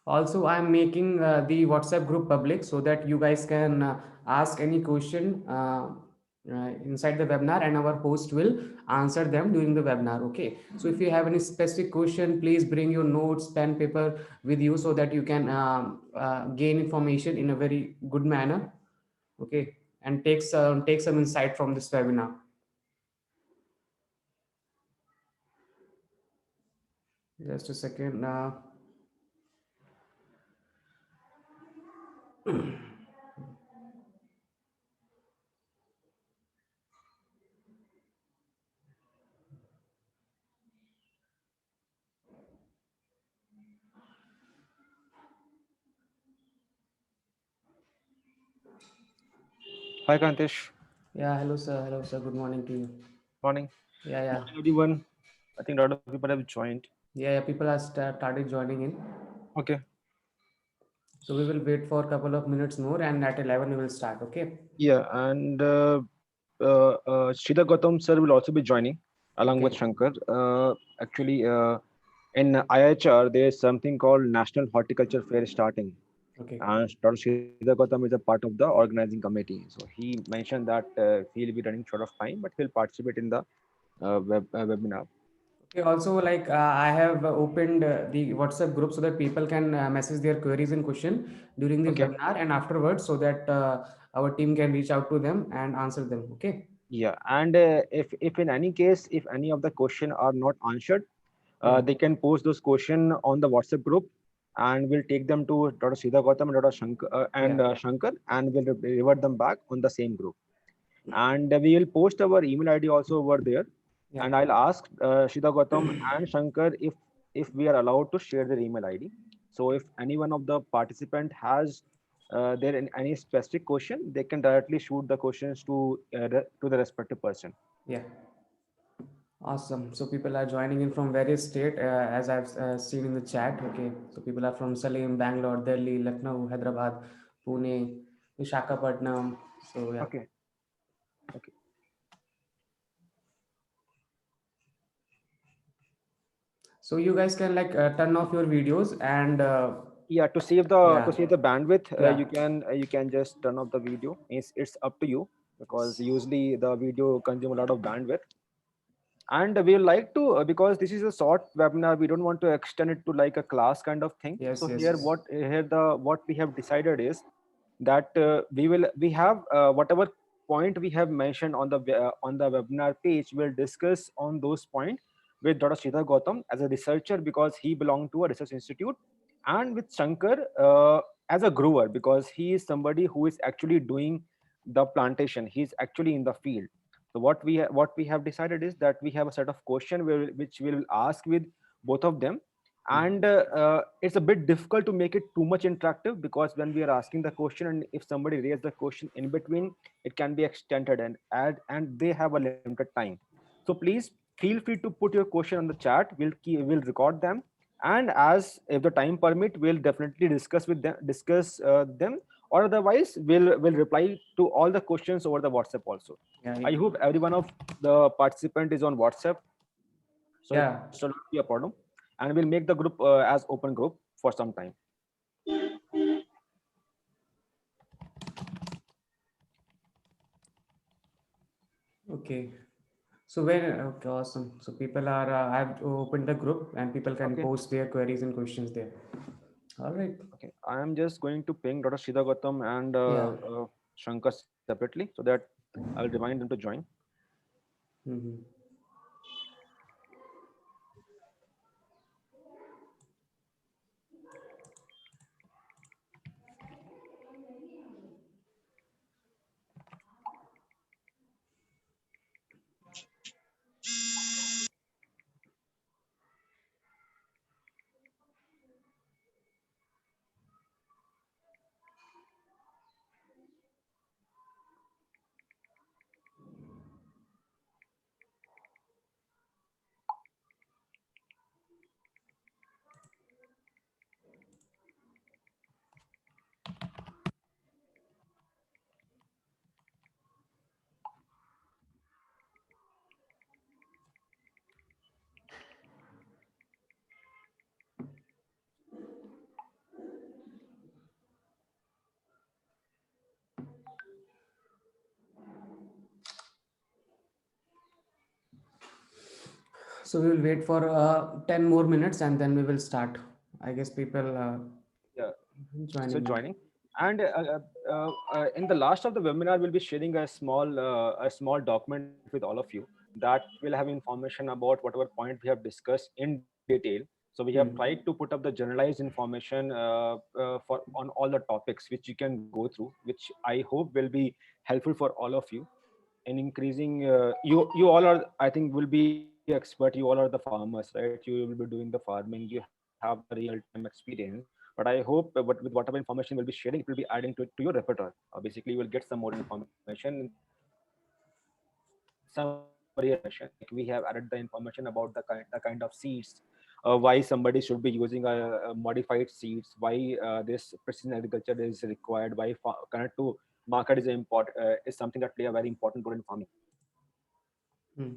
Also, I'm making the WhatsApp group public so that you guys can ask any question inside the webinar, and our host will answer them during the webinar. Okay. So if you have any specific question, please bring your notes, pen, paper with you so that you can gain information in a very good manner. Okay. And take some insight from this webinar. Just a second. Hi Kantesh, Yeah. Hello, sir. Hello, sir. Good morning to you. morning. Yeah. Yeah. Morning everyone. I think a lot of people have joined. Yeah, yeah, people are started joining in. Okay. So we will wait for a couple of minutes more, and at 11 we will start. Okay. Yeah, and Sridhar Gautam sir will also be joining along with Okay. Shankar. Actually, in IHR there is something called National Horticulture Fair starting, Okay. and Dr. Sridhar Gautam is a part of the organizing committee. So he mentioned that he'll be running short of time, but he'll participate in the webinar. Okay. Also, like I have opened the WhatsApp group so that people can message their queries and question during the Okay. webinar and afterwards, so that our team can reach out to them and answer them. Okay. Yeah, and if in any case if any of the question are not answered, Yeah. they can post those question on the WhatsApp group, and we'll take them to Dr. Sridhar Gautam and Dr. Shankar Yeah. Shankar, and we'll revert them back on the same group. And we will post our email ID also over there. Yeah. And I'll ask Sridhar Gautam and Shankar if we are allowed to share their email ID. So if any one of the participant has there in any specific question, they can directly shoot the questions to the respective person. Yeah. Awesome. So people are joining in from various state, as I've seen in the chat. Okay. So people are from Salim, Bangalore, Delhi, Lucknow, Hyderabad, Pune, Visakhapatnam. So yeah. Okay. Okay. So you guys can like turn off your videos and Yeah, to yeah, save the bandwidth, yeah. you can just turn off the video. It's up to you, because usually the video consume a lot of bandwidth. And we like to because this is a short webinar, we don't want to extend it to like a class kind of thing. So Yes, yes, here yes. what we have decided is that we have whatever point we have mentioned on the webinar page, we'll discuss on those points with Dr. Sridhar Gautam as a researcher, because he belonged to a research institute, and with Shankar as a grower, because he is somebody who is actually doing the plantation, he's actually in the field. So what we have decided is that we have a set of question which we will ask with both of them. Hmm. And it's a bit difficult to make it too much interactive, because when we are asking the question and if somebody raises the question in between, it can be extended and add, and they have a limited time. So please feel free to put your question on the chat. We'll record them, and as if the time permit, we'll definitely discuss them, or otherwise we'll reply to all the questions over the WhatsApp also. Yeah, I hope every one of the participant is on WhatsApp, so it yeah. should not be a problem. And we'll make the group as open group for some time. Okay. So when okay, awesome. So people are I've opened the group and people can Okay. post their queries and questions there. All right. Okay. I am just going to ping Dr. Sridhar Gautam and Yeah. Shankar separately, so that I'll remind them to join. Hmm. So we will wait for 10 more minutes and then we will start. I guess people Yeah, so joining in. joining. And in the last of the webinar, we'll be sharing a small document with all of you that will have information about whatever point we have discussed in detail. So we have tried to Hmm. put up the generalized information for on all the topics which you can go through, which I hope will be helpful for all of you in increasing. You all are, I think, will be expert. You all are the farmers, right? You will be doing the farming. You have the real time experience. But I hope with whatever information we'll be sharing, it will be adding to your repertoire. Basically, you will get some more information, some real information. Like we have added the information about the kind of seeds, why somebody should be using modified seeds, why this precision agriculture is required, why connect to market is something that play a very important role in farming. Hmm.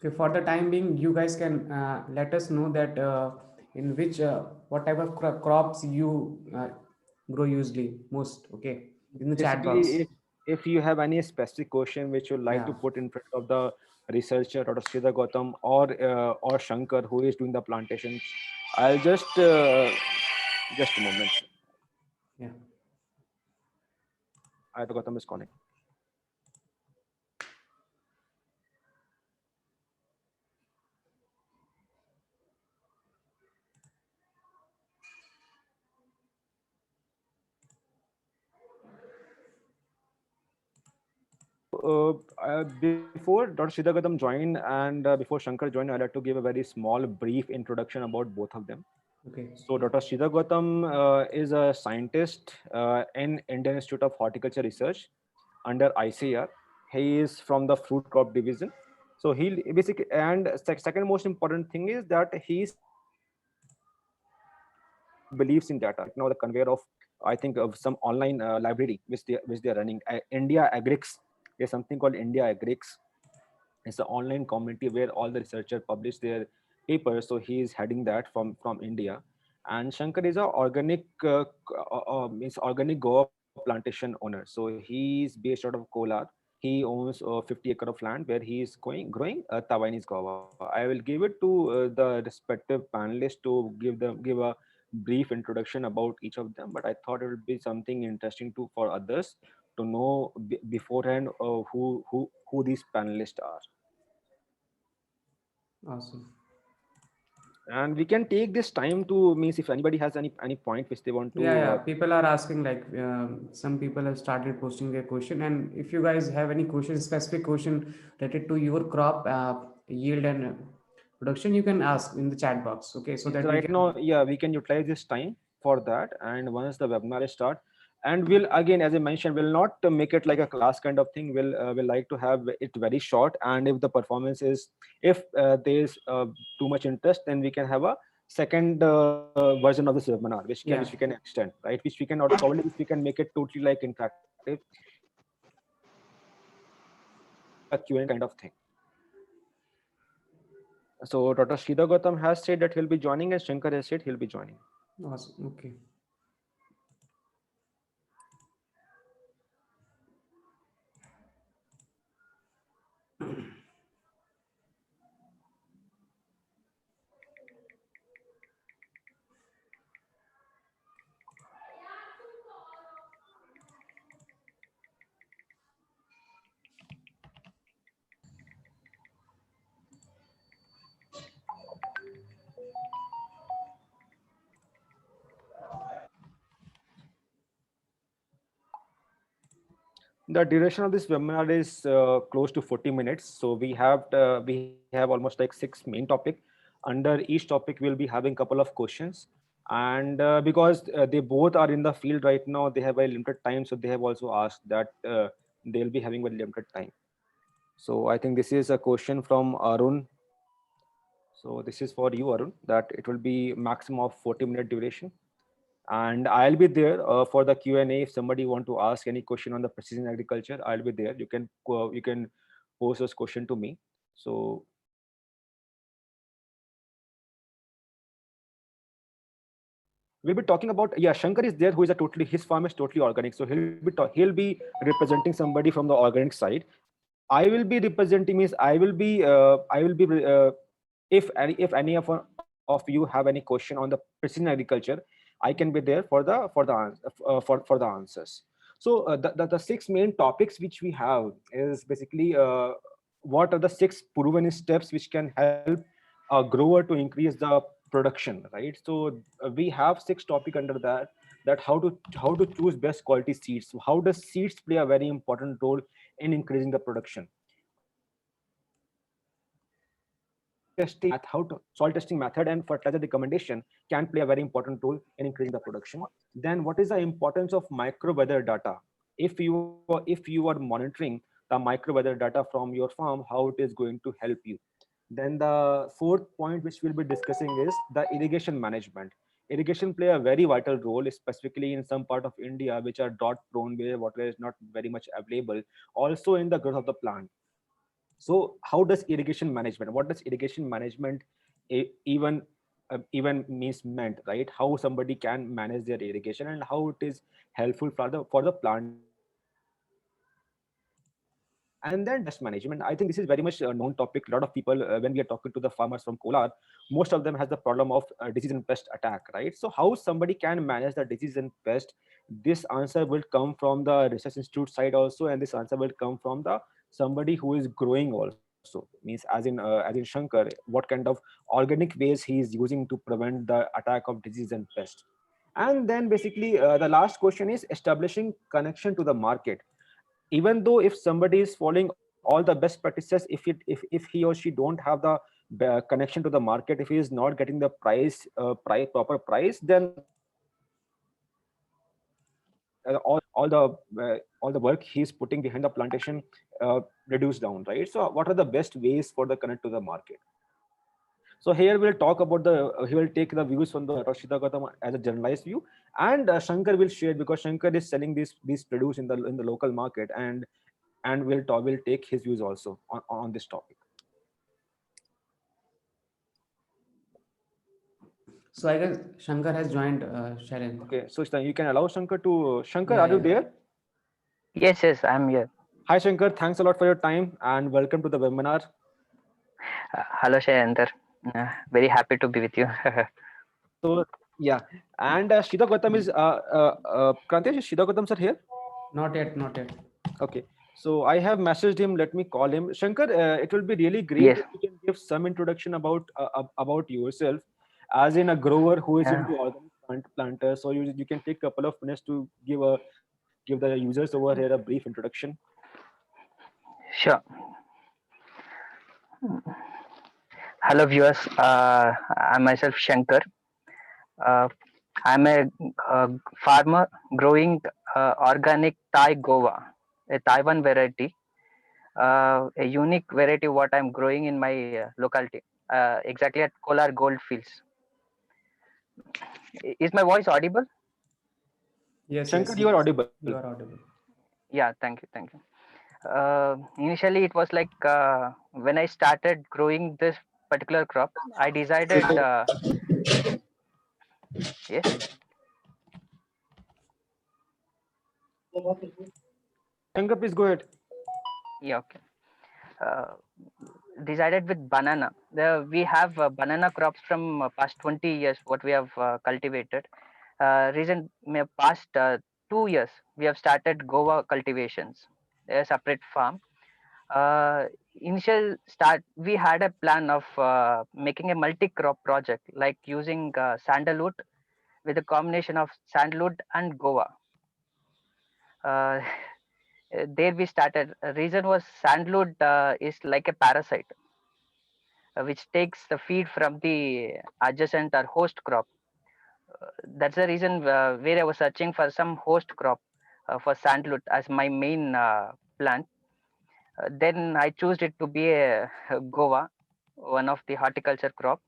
Okay, for the time being, you guys can let us know that in which what type of crops you grow usually most. Okay, in the chat Basically, box. if you have any specific question which you'd like Yeah. to put in front of the researcher, Dr. Sridhar Gautam, or Shankar, who is doing the plantations, I'll just a moment. Yeah. Dr. Gautam is calling. Before Dr. Sridhar Gautam joined and before Shankar joined, I'd like to give a very small, brief introduction about both of them. Okay. So Dr. Sridhar Gautam is a scientist in Indian Institute of Horticulture Research under ICR. He is from the fruit crop division. So he basically, and second most important thing is that he believes in data. Right now, the conveyor of, I think, of some online library which they are running. India Agrix. There's something called India Agrix. It's an online community where all the researchers publish their papers. So he is heading that from India. And Shankar is a organic means organic Goa plantation owner. So he's based out of Kolar. He owns 50 acre of land where he is growing Taiwanese guava. I will give it to the respective panelists to give a brief introduction about each of them. But I thought it would be something interesting to for others to know beforehand who these panelists are. Awesome. And we can take this time to means if anybody has any point which they want Yeah, to yeah. People are asking like some people have started posting their question, and if you guys have any question, specific question related to your crop yield and production, you can ask in the chat box. Okay, so means that we right can. now, yeah, we can utilize this time for that. And once the webinar is start, and we'll again, as I mentioned, we'll not make it like a class kind of thing. We'll like to have it very short. And if the performance is, if there is too much interest, then we can have a second version of this webinar, which we Yeah. can extend, right? Which we can, or probably which we can make it totally like interactive, like a Q&A kind of thing. So Dr. Sridhar Gautam has said that he'll be joining, and Shankar has said he'll be joining. Awesome. Okay. The duration of this webinar is close to 40 minutes. So we have almost like 6 main topic. Under each topic, we'll be having a couple of questions. And because they both are in the field right now, they have a limited time. So they have also asked that they'll be having a limited time. So I think this is a question from Arun. So this is for you, Arun, that it will be maximum of 40-minute duration. And I'll be there for the Q&A. If somebody want to ask any question on the precision agriculture, I'll be there. You can pose those question to me. So we'll be talking about, yeah, Shankar is there, who is a totally, his farm is totally organic, so he'll be representing somebody from the organic side. I will be representing, means I will be if any of you have any question on the precision agriculture, I can be there for the answers. So the six main topics which we have is basically what are the six proven steps which can help a grower to increase the production, right? So we have six topic under that, that how to choose best quality seeds. So how does seeds play a very important role in increasing the production? Soil testing method and fertilizer recommendation can play a very important role in increasing the production. Then what is the importance of micro weather data? If you are monitoring the micro weather data from your farm, how it is going to help you. Then the fourth point which we'll be discussing is the irrigation management. Irrigation play a very vital role, specifically in some part of India which are drought prone, where water is not very much available, also in the growth of the plant. So how does irrigation management, what does irrigation management even means meant, right? How somebody can manage their irrigation and how it is helpful for the planting. And then pest management, I think this is very much a known topic. A lot of people, when we are talking to the farmers from Kolar, most of them has the problem of disease and pest attack, right? So how somebody can manage the disease and pest, this answer will come from the research institute side also, and this answer will come from the somebody who is growing also, means as in Shankar, what kind of organic ways he is using to prevent the attack of disease and pest. And then basically the last question is establishing connection to the market. Even though if somebody is following all the best practices, if he or she don't have the connection to the market, if he is not getting the proper price, then all the work he's putting behind the plantation reduce down, right? So what are the best ways for the connect to the market? So here we'll talk about he will take the views from the Rashida Gautam as a generalized view, and Shankar will share, because Shankar is selling these produce in the local market, and we'll take his views also on this topic. So I guess Shankar has joined, Sharon. Okay, so you can allow Shankar, Yeah, are you yeah. there? Yes, I'm here. Hi Shankar, thanks a lot for your time and welcome to the webinar. Hello, Shayantar. Very happy to be with you. So yeah, and Shida Gautam is Kranti, is Shida Gautam sir here? Not yet, not yet. Okay, so I have messaged him. Let me call him. Shankar, it will be really great Yes. if you can give some introduction about yourself, as in a grower who is Uh, into organic planter. So you can take a couple of minutes to give the users over here a brief introduction. sure. Hello, viewers. I'm myself Shankar. Uh, I'm a farmer growing organic Thai Gova, a Taiwan variety, a unique variety what I'm growing in my locality, exactly at Kolar Goldfields. Is my voice audible? Yes, Shankar, yes, you are yes. audible. You are audible. Yeah, thank you. Initially, it was like when I started growing this particular crop, I decided, yes, Shankar, please go ahead. yeah, okay. Uh, Decided with banana. We have banana crops from past 20 years, what we have cultivated. Past 2 years, we have started Goa cultivations, a separate farm. uh, Initial start, we had a plan of making a multi-crop project, like using sandalwood with a combination of sandalwood and Goa. uh, there we started. Reason was sandalwood is like a parasite, which takes the feed from the adjacent or host crop. That's the reason where I was searching for some host crop for sandalwood as my main plant. Then I chose it to be a Goa. one of the horticulture crop.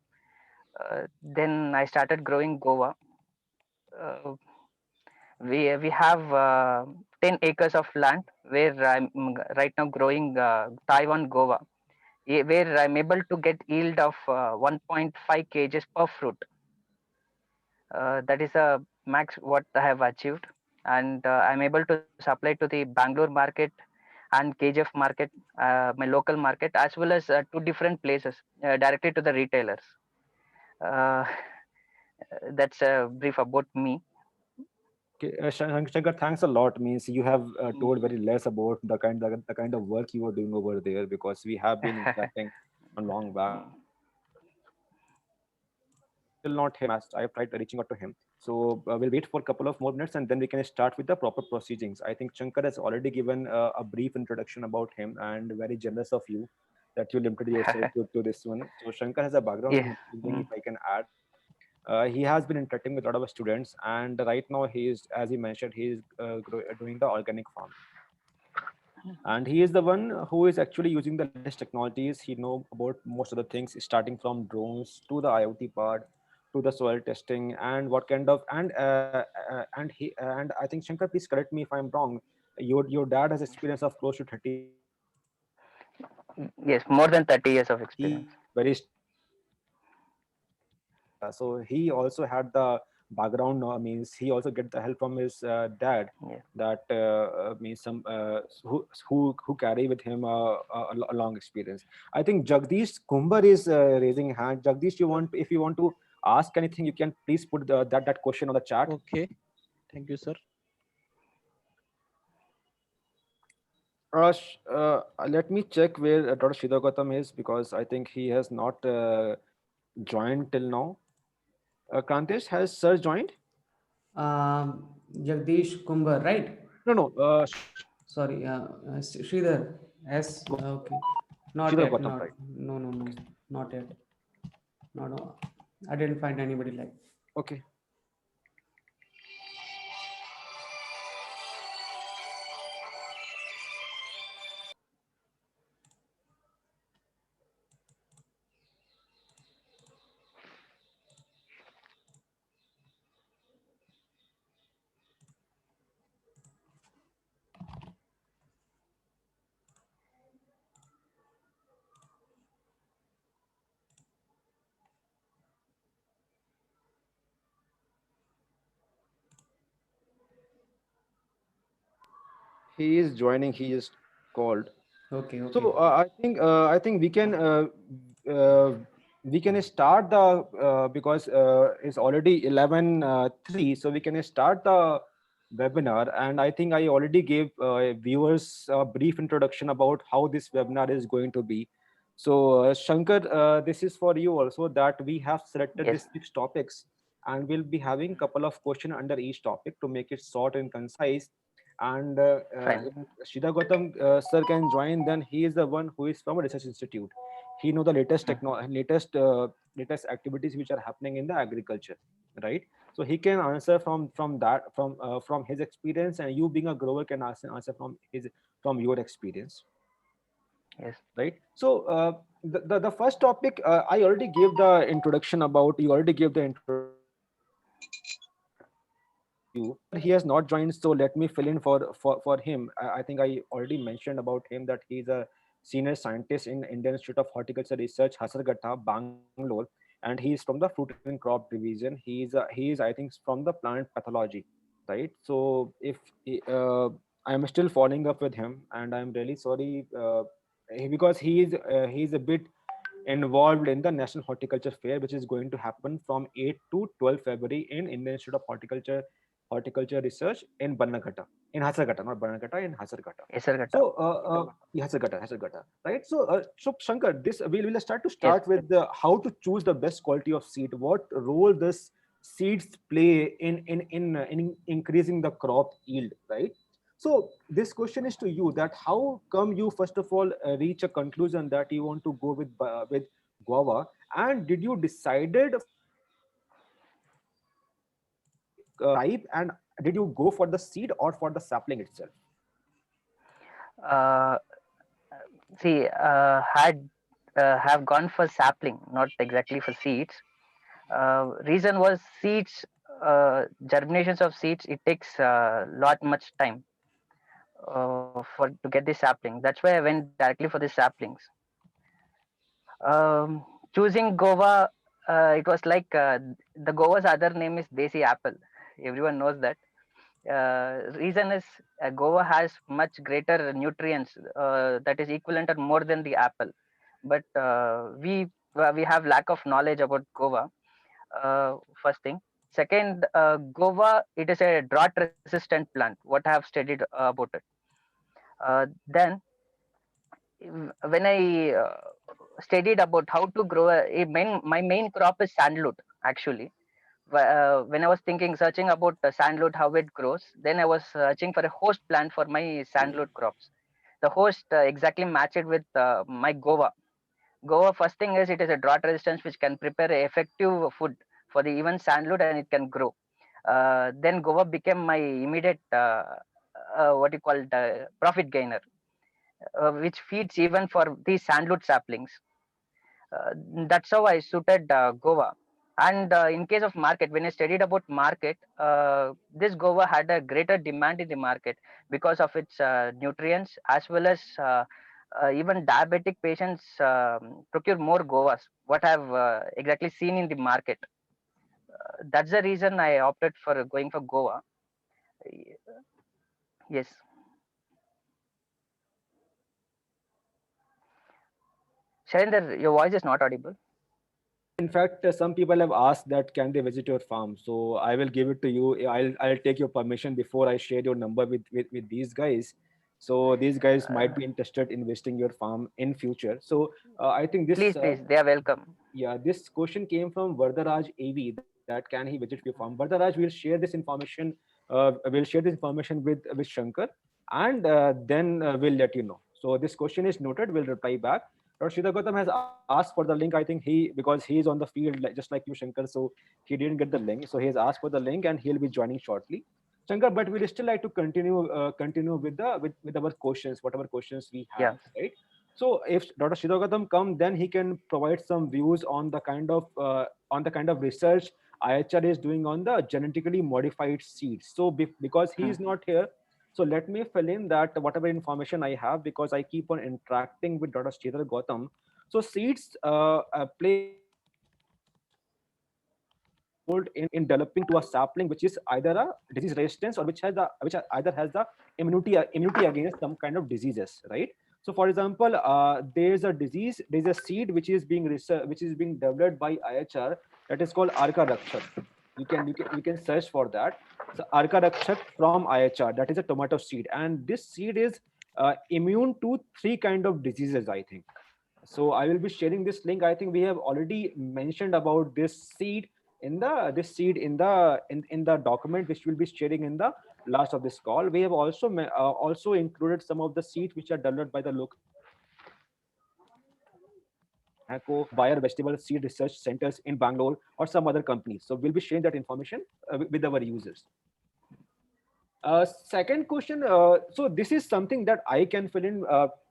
Then I started growing guava. Uh, we have 10 acres of land where I'm right now growing Taiwan guava, where I'm able to get yield of 1.5 kgs per fruit. That is a max what I have achieved, and I'm able to supply to the Bangalore market and KGF market, my local market, as well as two different places directly to the retailers. Uh, that's a brief about me. Okay, Shankar, thanks a lot. Means you have told very less about the kind of work you were doing over there, because we have been interacting a long back. Still not him, as I have tried reaching out to him. So we'll wait for a couple of more minutes and then we can start with the proper proceedings. I think Shankar has already given a brief introduction about him, and very generous of you that you limited yourself to this one. So Shankar has a background Yeah. in engineering, if I can add. He has been interacting with a lot of students, and right now he is, as he mentioned, he is doing the organic farming, and he is the one who is actually using the latest technologies. He know about most of the things, starting from drones to the IoT part to the soil testing and what kind of and I think, Shankar, please correct me if I'm wrong. Your dad has experience of close to 30 years of farming, Yes, more than 30 years of he experience. very so he also had the background, means he also get the help from his dad, Yeah. that means some who carry with him a long experience. I think Jagdish Kumbar is raising hand. Jagdish, you want, if you want to ask anything, you can please put that question on the chat. Okay, thank you, sir. Let me check where Dr. Sridhar Gautam is, because I think he has not joined till now. Krantesh, has sir joined? Jagdish Kumbar, right? No, no. Sorry, Sridhar. S. Okay. Not Sridhar yet. Gautam, Not. right? No, no, no. Not yet. No, no. I didn't find anybody like. Okay. He is joining. He is called. Okay, So okay. I think uh, we can start the because it's already 11 3, so we can start the webinar. And I think I already gave viewers a brief introduction about how this webinar is going to be. So Shankar, this is for you also, that we have selected Yes. these 6 topics, and we'll be having a couple of questions under each topic to make it short and concise. And Fine. Shida Gautam sir can join, then he is the one who is from a research institute. He know the latest activities which are happening in the agriculture, right? So he can answer from his experience, and you being a grower can answer from your experience, Yes. right? So the first topic, I already gave the introduction about. You already gave the introduction you. He has not joined, so let me fill in for him. I think I already mentioned about him that he's a senior scientist in Indian Institute of Horticulture Research, Hasarghatta, Bangalore, and he's from the fruit and crop division. He is I think from the plant pathology, right? So if I'm still following up with him, and I'm really sorry, because he's a bit involved in the National Horticulture Fair, which is going to happen from 8 to 12 February in Indian Institute of Horticulture Research in Banaghatta, in Hasarghatta, not Banaghatta, in Hasarghatta. Yes, sir. Gata. So, yeah, Hasarghatta, right? So Shankar, this we'll start Yes. with the how to choose the best quality of seed. What role does seeds play in increasing the crop yield, right? So this question is to you, that how come you first of all reach a conclusion that you want to go with guava, and did you decided type, and did you go for the seed or for the sapling itself? Uh, See, had have gone for sapling, not exactly for seeds. Reason was seeds, germinations of seeds. It takes lot much time for to get the sapling. That's why I went directly for the saplings. Choosing Goa, it was like the Goa's other name is Desi apple. Everyone knows that. Reason is Goa has much greater nutrients that is equivalent or more than the apple, but we have lack of knowledge about Goa. First thing. Second, Goa, it is a drought resistant plant. What I have studied about it. Then when I studied about how to grow my main crop is sandalwood actually. When I was thinking, searching about sandalwood, how it grows, then I was searching for a host plant for my sandalwood crops. The host exactly matched with my Goa. Goa, first thing is it is a drought resistance which can prepare a effective food for the even sandalwood and it can grow. Then Goa became my immediate what you call the profit gainer, which feeds even for these sandalwood saplings. uh, that's how I suited Goa. And in case of market, when I studied about market, this Goa had a greater demand in the market because of its nutrients, as well as even diabetic patients procure more Goas. What I've exactly seen in the market. That's the reason I opted for going for Goa. Yes, Sharinder, your voice is not audible. In fact, some people have asked that can they visit your farm. So I will give it to you. I'll take your permission before I share your number with these guys. So these guys might be interested in visiting your farm in future. So I think this Please, please, they are welcome. yeah, this question came from Vardharaj AV, that can he visit your farm. Vardharaj will share this information. We'll share this information with Shankar, and then we'll let you know. So this question is noted. We'll reply back. Dr. Sridhar Gautam has asked for the link. I think he, because he is on the field just like you, Shankar, so he didn't get the link. So he has asked for the link, and he'll be joining shortly. Shankar, but we'd still like to continue with with our questions, whatever questions we Yeah. have, right? So if Dr. Shidagatam come, then he can provide some views on the kind of research IHR is doing on the genetically modified seeds. So because he Hmm. is not here, so let me fill in that whatever information I have, because I keep on interacting with Dr. Sridhar Gautam. So seeds play a role in developing to a sapling, which is either a disease resistance or which either has the immunity against some kind of diseases, right? So for example, there's a seed which is being which is being developed by IHR, that is called Arka Rakshak. You can search for that. So Arka Rakshak from IHR, that is a tomato seed, and this seed is immune to three kind of diseases, I think. So I will be sharing this link. I think we have already mentioned about this seed in the document which we'll be sharing in the last of this call. We have also also included some of the seeds which are developed by the local Bayer Vegetable Seed Research Centers in Bangalore or some other companies. So we'll be sharing that information with our users. Second question. So this is something that I can fill in.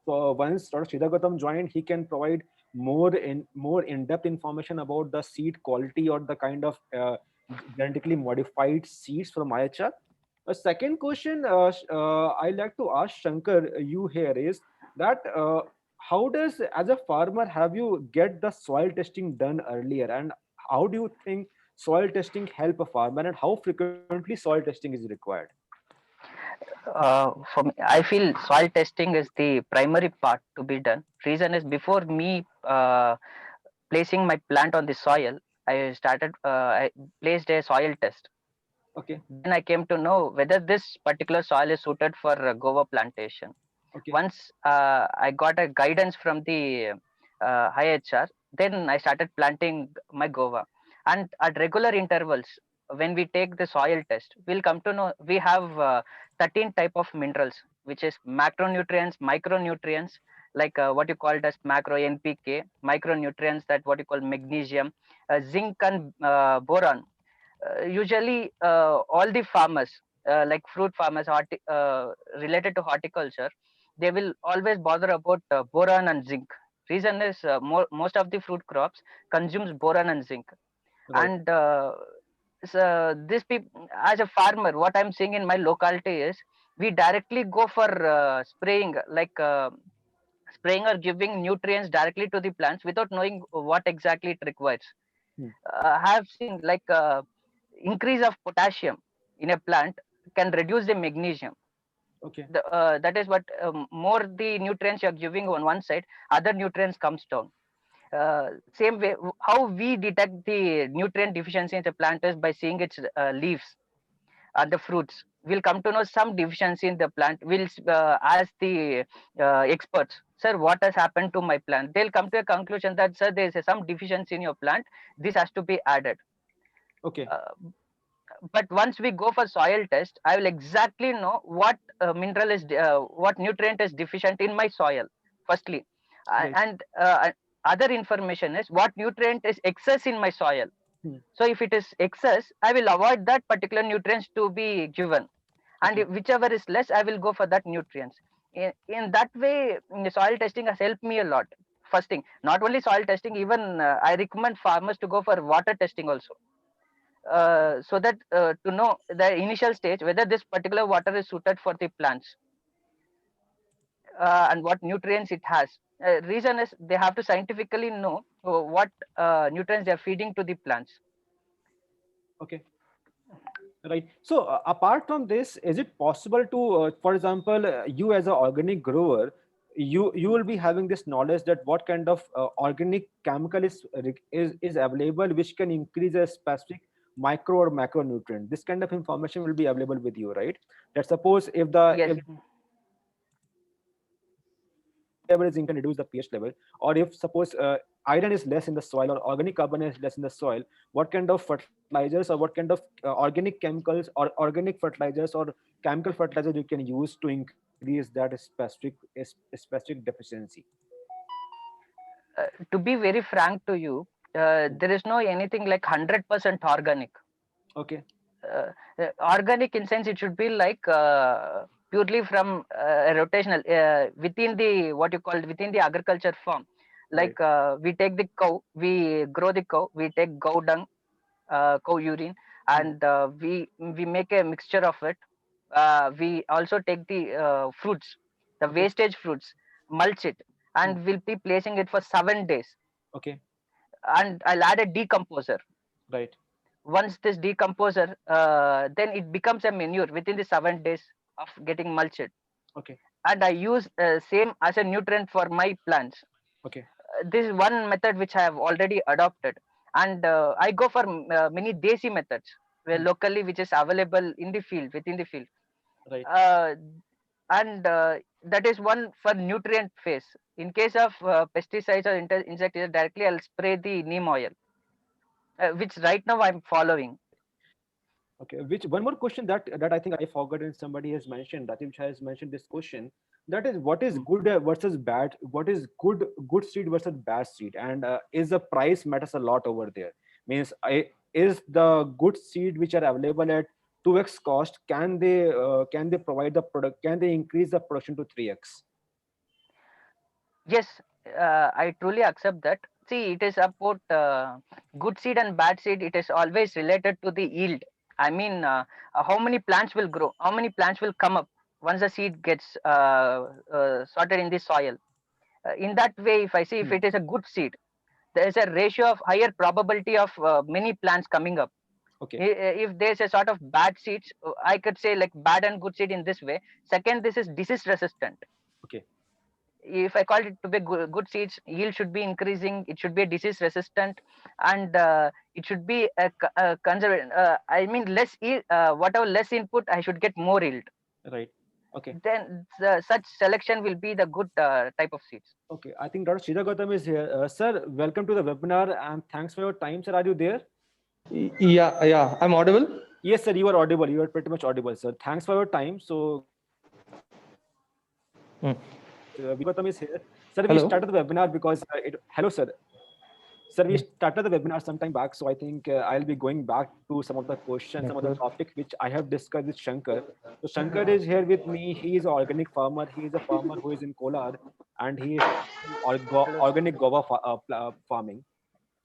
Once Dr. Sridhar Gautam joined, he can provide more in-depth information about the seed quality or the kind of genetically modified seeds from IHR. A second question I like to ask Shankar you here is that how does, as a farmer, have you get the soil testing done earlier, and how do you think soil testing help a farmer, and how frequently soil testing is required? For me, I feel soil testing is the primary part to be done. Reason is before me placing my plant on the soil, I placed a soil test. Okay, Then I came to know whether this particular soil is suited for guava plantation. okay, Once I got a guidance from the IHR, then I started planting my guava. And at regular intervals, when we take the soil test, we'll come to know we have 13 type of minerals, which is macronutrients, micronutrients, like what you called as macro NPK, micronutrients that what you call magnesium, zinc and boron. Usually, all the farmers, like fruit farmers, related to horticulture, they will always bother about boron and zinc. Reason is most of the fruit crops consumes boron and zinc. Right. And so this people, as a farmer, what I'm seeing in my locality is we directly go for spraying, like spraying or giving nutrients directly to the plants without knowing what exactly it requires. Hmm. I have seen like increase of potassium in a plant can reduce the magnesium. Okay. That is what more the nutrients you're giving on one side, other nutrients comes down. Same way, how we detect the nutrient deficiency in the plant is by seeing its leaves and the fruits. We'll come to know some deficiency in the plant. We'll ask the experts, sir, what has happened to my plant? They'll come to a conclusion that, sir, there is some deficiency in your plant. This has to be added. Okay. But once we go for soil test, I will exactly know what mineral is, what nutrient is deficient in my soil, firstly. Right. And other information is what nutrient is excess in my soil. So if it is excess, I will avoid that particular nutrients to be given. And Okay. whichever is less, I will go for that nutrients. In that way, soil testing has helped me a lot. First thing, not only soil testing, even I recommend farmers to go for water testing also. So that to know the initial stage whether this particular water is suited for the plants and what nutrients it has. Reason is they have to scientifically know what nutrients they are feeding to the plants. Okay. Right. So apart from this, is it possible to, for example, you as an organic grower, you will be having this knowledge that what kind of organic chemical is available, which can increase a specific micro or macronutrient. This kind of information will be available with you, right? That suppose if the Yes. level is can reduce the pH level, or if suppose iron is less in the soil or organic carbon is less in the soil, what kind of fertilizers or what kind of organic chemicals or organic fertilizers or chemical fertilizers you can use to increase that specific deficiency? To be very frank to you, there is no anything like 100% organic. Okay. Organic in sense it should be like purely from rotational within the what you call within the agriculture farm, like we take the cow, we grow the cow, we take cow dung, cow urine, and we make a mixture of it. We also take the fruits, the Okay. wastage fruits, mulch it, and we'll be placing it for 7 days. Okay. And I'll add a decomposer. Right. Once this decomposer, then it becomes a manure within the 7 days of getting mulched. Okay. And I use same as a nutrient for my plants. Okay. This is one method which I have already adopted. And I go for many desi methods where locally which is available in the field, within the field. Right. And that is one for nutrient phase. In case of pesticides or insecticides, directly I'll spray the neem oil, which right now I'm following. Okay. Which one more question that I think I forgot and somebody has mentioned, Ratim Shah has mentioned this question. That is, what is good versus bad? What is good seed versus bad seed? And is the price matters a lot over there? Means is the good seed which are available at 2x cost, can they provide the product? Can they increase the production to 3x? Yes, I truly accept that. See, it is about good seed and bad seed. It is always related to the yield. I mean, how many plants will grow, how many plants will come up once the seed gets sorted in the soil. In that way, if I see if it is a good seed, there is a ratio of higher probability of many plants coming up. Okay. If there's a sort of bad seeds, I could say like bad and good seed in this way. Second, this is disease resistant. Okay. If I call it to be good seeds, yield should be increasing. It should be a disease resistant, and it should be a conservative. I mean, less yield, whatever less input, I should get more yield. Right. Okay. Then such selection will be the good type of seeds. Okay. I think Dr. Sridhar Gautam is here. Sir, welcome to the webinar and thanks for your time, sir. Are you there? Yeah, I'm audible. Yes, sir. You are audible. You are pretty much audible, sir. Thanks for your time. So, Gautam is here. Sir, we Hello. started the webinar because hello, sir. Sir, we started the webinar some time back, so I think I'll be going back to some of the questions, some of the topic which I have discussed with Shankar. So Shankar is here with me. He is an organic farmer. He is a farmer who is in Kolar, and he is organic guava farming.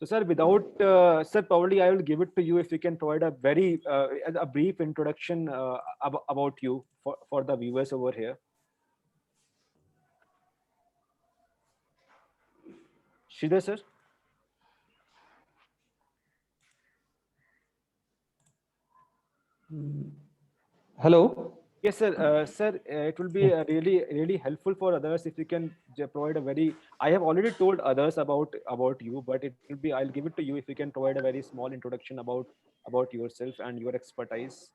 So, sir, without sir, probably I will give it to you if you can provide a very a brief introduction about you for the viewers over here. Shida, sir. Hello. Yes, sir. Sir, it will be really helpful for others if you can provide a very. I have already told others about you, but it will be. I'll give it to you if you can provide a very small introduction about yourself and your expertise.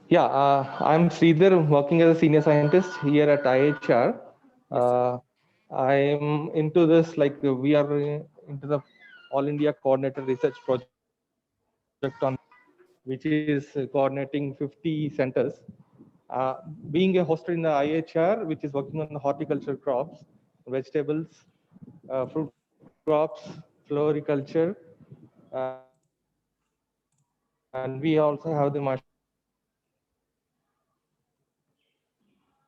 Yeah, I'm Sridhar, working as a senior scientist here at IHR. Yes, sir. I'm into this, like we are into the All India Coordinated Research Project on, which is coordinating 50 centers. Being a hoster in the IHR, which is working on the horticulture crops, vegetables, fruit crops, floriculture, and we also have the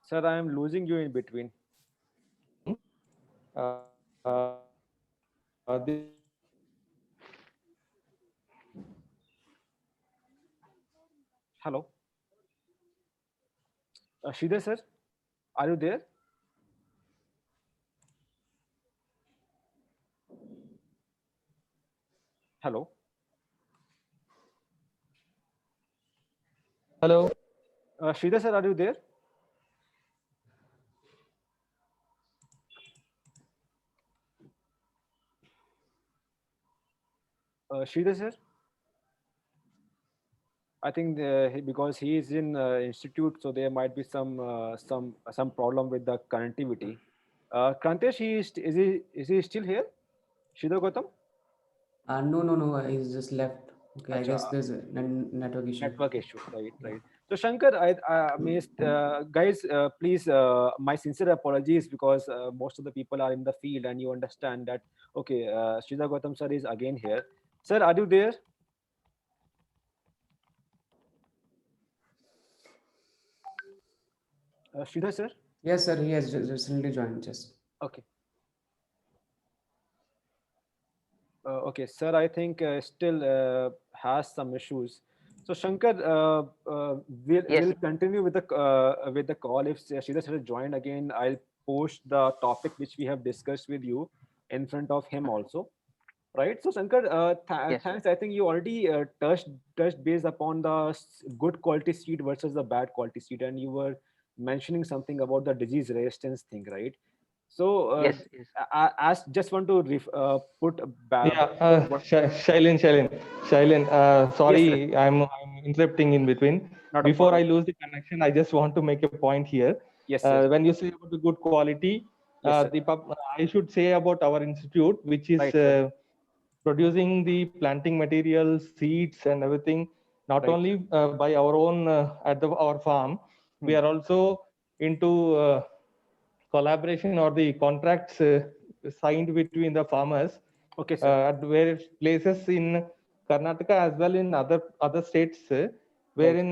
Sir, I am losing you in between. the Hello, Shida, sir. Are you there? Hello. Hello. Shida, sir, are you there? Shida, sir. I think because he is in institute, so there might be some problem with the connectivity. Krantesh, is he still here? Shida Gautam? No, he's just left. Okay, I Acha, guess there's a network issue. network issue. Right, Yeah. right. So Shankar, guys, please, my sincere apologies because most of the people are in the field, and you understand that. Okay, Shida Gautam sir is again here. Sir, are you there? Shida sir? Yes, sir. He has just recently joined. Just Okay. Okay, sir, I think still has some issues. So Shankar, Yes, will continue with the call. If Shida sir joined again, I'll post the topic which we have discussed with you in front of him also. Right. So Shankar, yes, thanks. I think you already touched base upon the good quality seed versus the bad quality seed, and you were mentioning something about the disease resistance thing, right? So yes. I just want to put Yeah, put what. Shailen, Yes, sir. sorry, I'm interrupting in between. Not a Before I problem. lose the connection, I just want to make a point here. Yes, sir. When you say about the good quality, Yes, sir. I should say about our institute, which is Right, sir. producing the planting materials, seeds, and everything, not Right. only by our own at our farm, we Hmm. are also into collaboration or the contracts signed between the farmers Okay, sir. at various places in Karnataka as well in other states, Right. wherein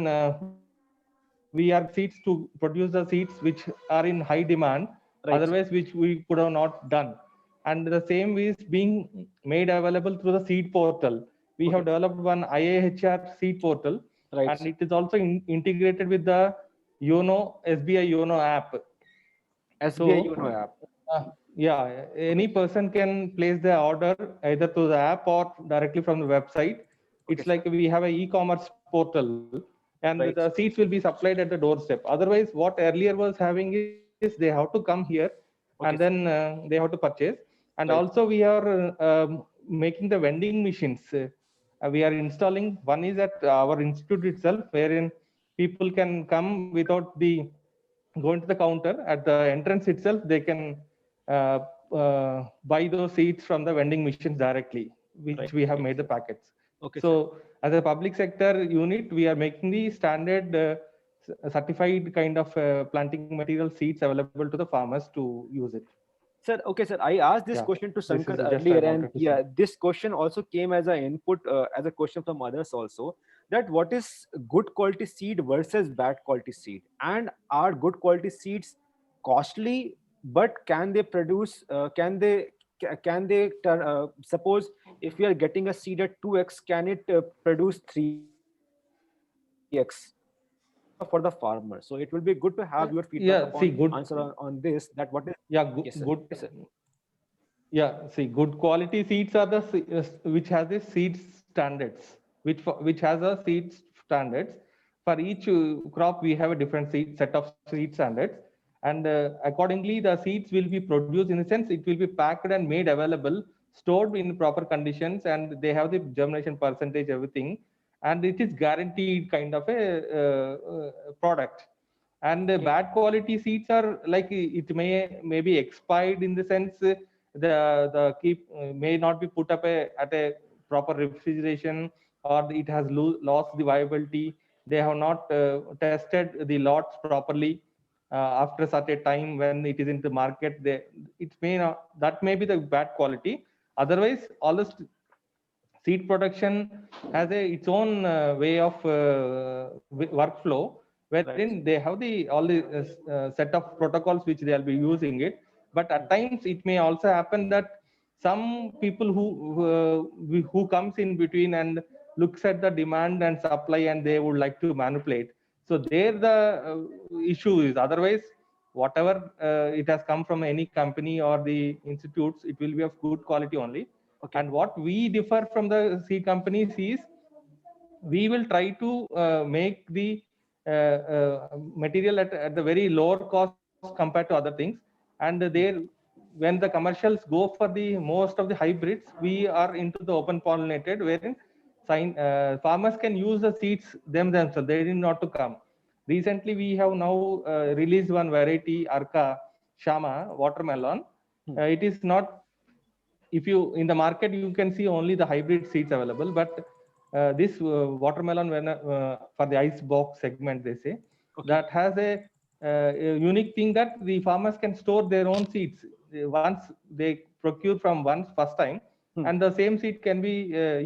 we are seeds to produce the seeds which are in high demand, Right, sir. otherwise which we could have not done. And the same is being made available through the seed portal. We Okay. have developed one IAHR seed portal, Right, and sir. it is also integrated with the YONO SBI YONO app. SBI So, UNO app. yeah, Okay. any person can place the order either through the app or directly from the website. Okay, It's sir. like we have a e-commerce portal, and the Right. seeds will be supplied at the doorstep. Otherwise, what earlier was having is they have to come here and then Okay, sir. they have to purchase. And Right. also, we are making the vending machines. We are installing. One is at our institute itself, wherein people can come without the going to the counter at the entrance itself. They can uh, buy those seeds from the vending machines directly, which Right. we have made the packets. Okay, sir. So, as a public sector unit, we are making the standard certified kind of planting material seeds available to the farmers to use it. Sir, okay, sir. I asked this Yeah, question to this is Shankar just I earlier, and wanted to say. yeah, this question also came as an input, as a question from others also. That what is good quality seed versus bad quality seed, and are good quality seeds costly, but can they produce? Can they turn? Suppose if we are getting a seed at 2x, can it produce 3x for the farmer? So it will be good to have your feedback Yeah, see, upon good. answer on this. That what is? Yeah, Yes, sir. good. Yes, sir. Yeah, see, good quality seeds are the which has the seed standards, which has a seed standards. For each crop, we have a different seed set of seed standards, and accordingly, the seeds will be produced. In a sense, it will be packed and made available, stored in proper conditions, and they have the germination percentage, everything, and it is guaranteed kind of a product. And Okay. bad quality seeds are like it may be expired, in the sense the keep may not be put up at a proper refrigeration, or it has lost the viability. They have not tested the lots properly. After such a time when it is in the market, it may not, that may be the bad quality. Otherwise, all the seed production has its own way of workflow, Right. wherein they have the all the set of protocols which they'll be using it. But at times it may also happen that some people who comes in between and looks at the demand and supply, and they would like to manipulate. So there the issue is. Otherwise, whatever it has come from any company or the institutes, it will be of good quality only. Okay. And what we differ from the seed companies is, we will try to make the material at the very lower cost compared to other things. And there, when the commercials go for the most of the hybrids, we are into the open pollinated, wherein farmers can use the seeds themselves. They need not to come. Recently, we have now released one variety, Arca Shama watermelon. It is not, if you in the market you can see only the hybrid seeds available, but this watermelon, when for the ice box segment, they say, Okay. that has a unique thing, that the farmers can store their own seeds once they procure from once first time, Hmm. and the same seed can be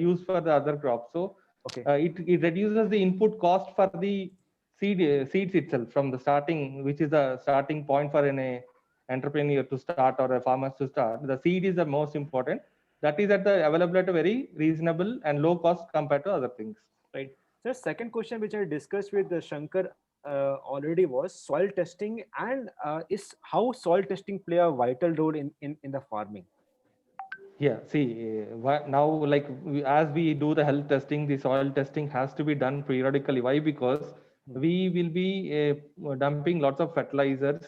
used for the other crops. So Okay. it reduces the input cost for the seeds itself from the starting, which is the starting point for an entrepreneur to start, or a farmer to start. The seed is the most important. That is at the available at a very reasonable and low cost compared to other things. Right. So second question which I discussed with Shankar already was soil testing, and is how soil testing play a vital role in the farming. Yeah, see, now, like as we do the health testing, the soil testing has to be done periodically. Why? Because Hmm. we will be dumping lots of fertilizers,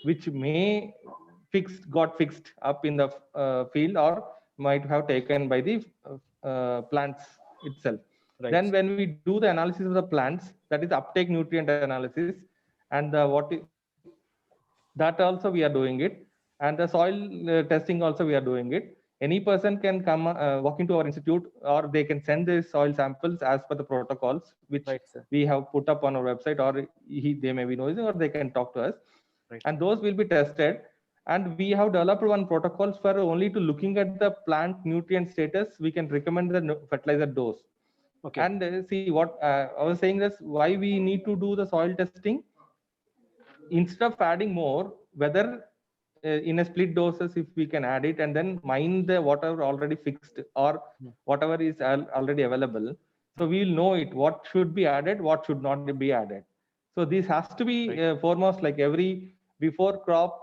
which may got fixed up in the field, or might have taken by the plants itself. Right. Then, when we do the analysis of the plants, that is uptake nutrient analysis, and that also we are doing it, and the soil testing also we are doing it. Any person can come walk into our institute, or they can send their soil samples as per the protocols which Right, sir. we have put up on our website, or they may be noisy, or they can talk to us, Right. and those will be tested. And we have developed one protocols for only to looking at the plant nutrient status, we can recommend the fertilizer dose. Okay. And see, what I was saying is, why we need to do the soil testing. Instead of adding more, whether in a split doses, if we can add it and then mine the whatever already fixed, or Hmm. whatever is already available, so we will know it, what should be added, what should not be added. So this has to be Right. foremost, like every before crop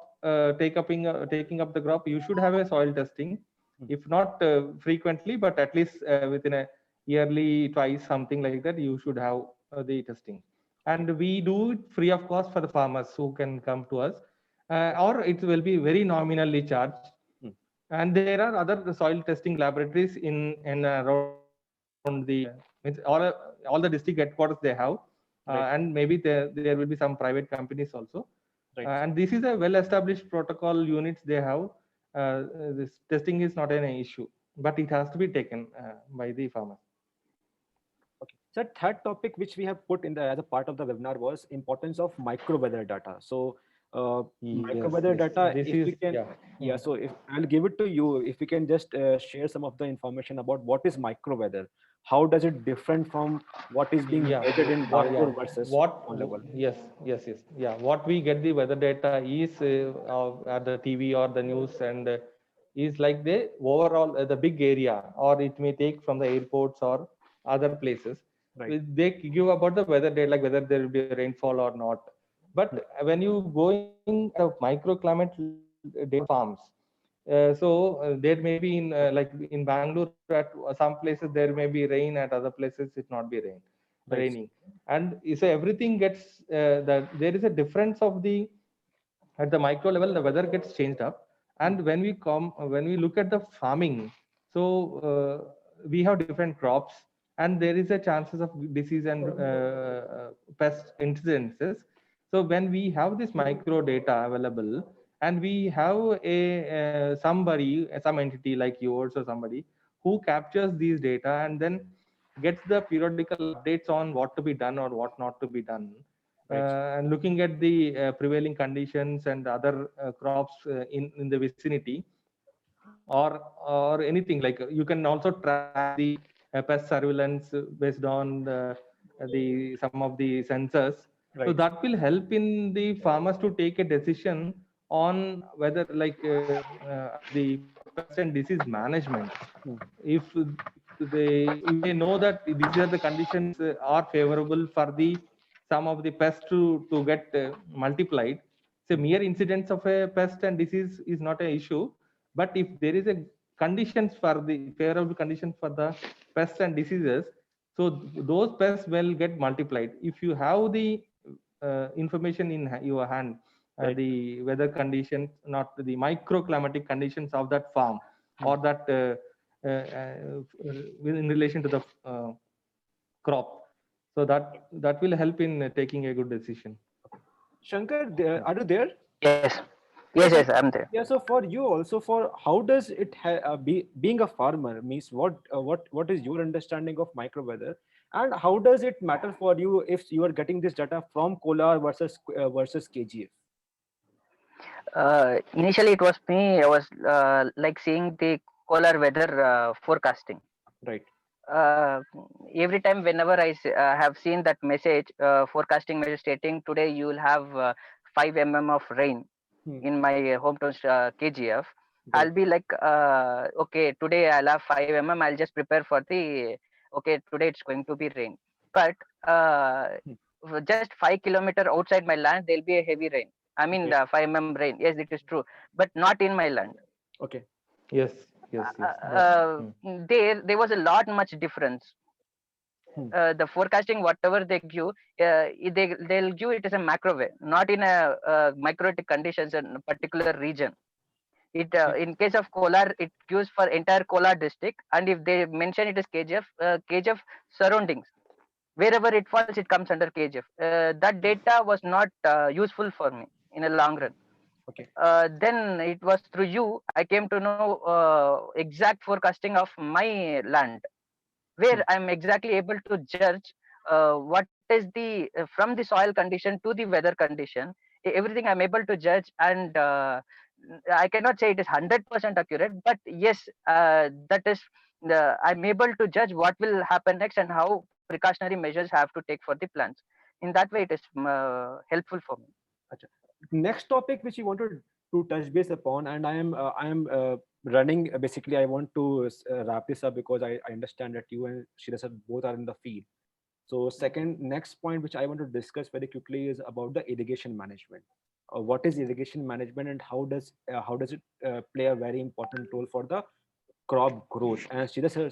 taking up the crop, you should have a soil testing, Hmm. if not frequently, but at least within a yearly twice, something like that, you should have the testing. And we do it free of cost for the farmers who can come to us, or it will be very nominally charged. Hmm. And there are other soil testing laboratories in around the all the district headquarters they have, Right. and maybe there will be some private companies also. Right. And this is a well established protocol units they have. This testing is not an issue, but it has to be taken by the farmer. Okay. So third topic which we have put in the as a part of the webinar was importance of micro weather data. So Micro Yes, weather yes. data, This if is we can, yeah. yeah, so if I'll give it to you, if we can just share some of the information about what is micro weather, how does it different from what is being Yeah, measured in what yeah Bangalore versus on level? yes, yes, yes, yeah, what we get the weather data is at the TV or the news, and is like the overall the big area, or it may take from the airports or other places. Right. They give about the weather data, like whether there will be rainfall or not. But Hmm. when you going at a microclimate data farms, there may be in like in Bangalore at some places there may be rain, at other places it not be Right. raining. And so everything gets that there is a difference of the at the micro level, the weather gets changed up. Hmm. And when we look at the farming, so we have different crops, and there is a chances of disease and pest incidences. So when we have this micro data available, and we have a somebody, some entity like yours or somebody who captures these data and then gets the periodical updates on what to be done or what not to be done, Right. and looking at the prevailing conditions and other crops in the vicinity, or anything like you can also track the pest surveillance based on the some of the sensors. So Right. that will help in the farmers to take a decision on whether like the pest and disease management. Hmm. If they know that these are the conditions are favorable for the some of the pests to get multiplied. So Hmm. mere incidence of a pest and disease is not an issue, but if there is a conditions for the favorable conditions for the pests and diseases, so those pests will get multiplied. If you have the information in your hand, Right. the weather conditions, not the microclimatic conditions of that farm, Hmm. or that in relation to the crop, so that will help in taking a good decision. Shankar, Yeah. are you there? Yes, Yeah, yes, so yes, I'm there. yeah, so for you also, for how does it being a farmer means what is your understanding of micro weather, and how does it matter for you if you are getting this data from Kolar versus KGF? Initially, it was me. I was like seeing the polar weather forecasting. Right. Uh, every time, whenever have seen that message, forecasting message stating today you will have 5 mm of rain Hmm. in my hometown KGF, Right. I'll be like, okay, today I'll have 5 mm. I'll just prepare for the, okay, today it's going to be rain. But uh, Hmm. just 5 kilometer outside my land, there'll be a heavy rain. I mean, Okay. 5 mm rain. Yes, it is true, but not in my land. Okay. Yes, yes, yes. Uh, That, uh, there was a lot much difference. Hmm. The forecasting whatever they give, they'll give it as a macro way, not in a microtic conditions in a particular region. It Okay. in case of Kolar, it gives for entire Kolar district, and if they mention it as KGF, KGF surroundings, wherever it falls, it comes under KGF. That data was not useful for me in a long run. Okay. Then it was through you I came to know exact forecasting of my land, Hmm. where I'm exactly able to judge what is the from the soil condition to the weather condition, everything I'm able to judge. And I cannot say it is 100% accurate, but yes, that is I'm able to judge what will happen next and how precautionary measures have to take for the plants. In that way, it is helpful for me. Acha. Next topic which you wanted to touch base upon, and I am running. Basically, I want to wrap this up because I understand that you and Shira sir both are in the field. So second, next point which I want to discuss very quickly is about the irrigation management. What is irrigation management, and how does it play a very important role for the crop growth? And Shira sir,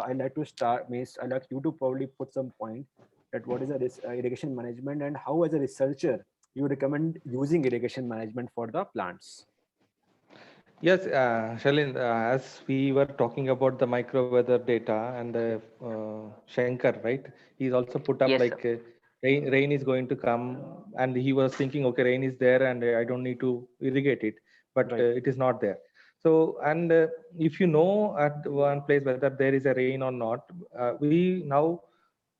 I'd like to start. Means I'd like you to probably put some point that what is irrigation management, and how as a researcher you recommend using irrigation management for the plants. yes, Shalin, as we were talking about the micro weather data, and Shankar, right? He's also put up Yes, sir. like rain is going to come, and he was thinking, okay, rain is there, and I don't need to irrigate it, but Right. it is not there. So, and if you know at one place whether there is a rain or not, we now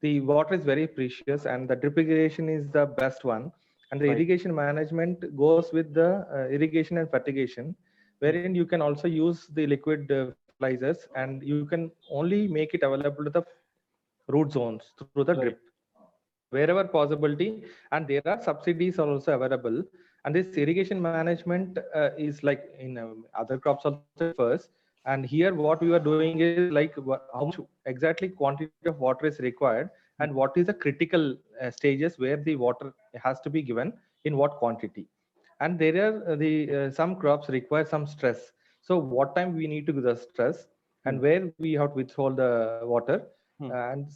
the water is very precious, and the drip irrigation is the best one. and the Right. irrigation management goes with the irrigation and fertigation, wherein you can also use the liquid fertilizers, and you can only make it available to the root zones through the drip Right. wherever possibility, and there are subsidies are also available. And this irrigation management is like in other crops also differs. And here what we are doing is like how much exactly quantity of water is required, and what is the critical stages where the water has to be given in what quantity. And there are the some crops require some stress, so what time we need to give the stress, and where we have to withhold the water. And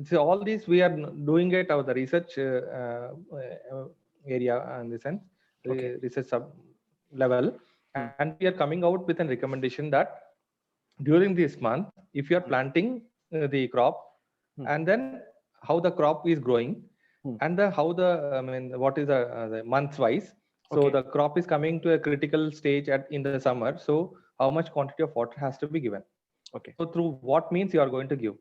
so all these we are doing it of the research area in the sense the Okay. research sub level. And we are coming out with a recommendation that during this month, if you are planting the crop, and then how the crop is growing, and the how the I mean what is the month wise. So Okay. the crop is coming to a critical stage at in the summer, so how much quantity of water has to be given. Okay. So through what means you are going to give.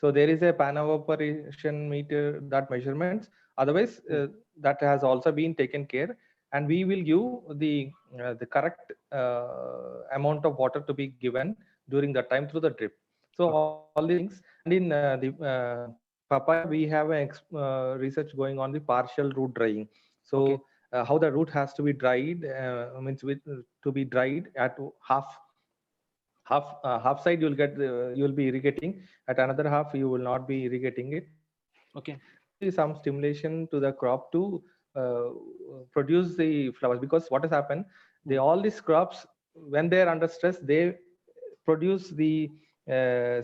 So there is a pan evaporation meter that measurements. Otherwise, that has also been taken care, and we will give the correct amount of water to be given during that time through the drip. So all these things, and in the papaya, we have research going on the partial root drying. Okay. So how the root has to be dried, means to be dried at half side you'll get you'll be irrigating, at another half you will not be irrigating it. Okay. Some stimulation to the crop to uh, produce the flowers, because what has happened, they all these crops when they are under stress they produce the try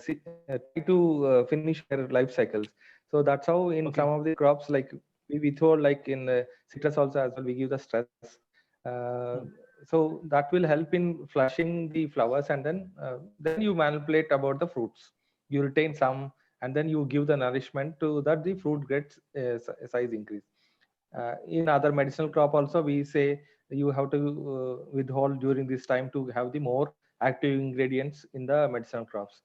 to finish their life cycles. So that's how in Okay. some of the crops, like we told, like in citrus also as well, we give the stress. uh, so that will help in flushing the flowers, and then you manipulate about the fruits, you retain some, and then you give the nourishment to that the fruit gets size increase. In other medicinal crop also we say you have to withhold during this time to have the more active ingredients in the medicinal crops.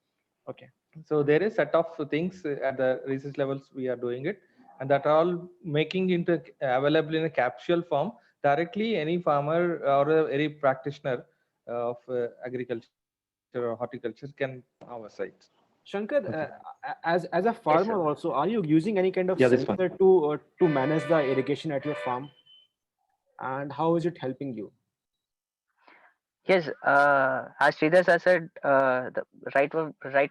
Okay. So there is set of things at the research levels we are doing it, and that are all making into available in a capsule form directly any farmer or any practitioner of agriculture or horticulture can our sites. Shankar, Okay. as a Yes, sir. farmer also, are you using any kind of Yeah, this one. sensor to manage the irrigation at your farm, and how is it helping you? Yes, as Sridhar sir said, right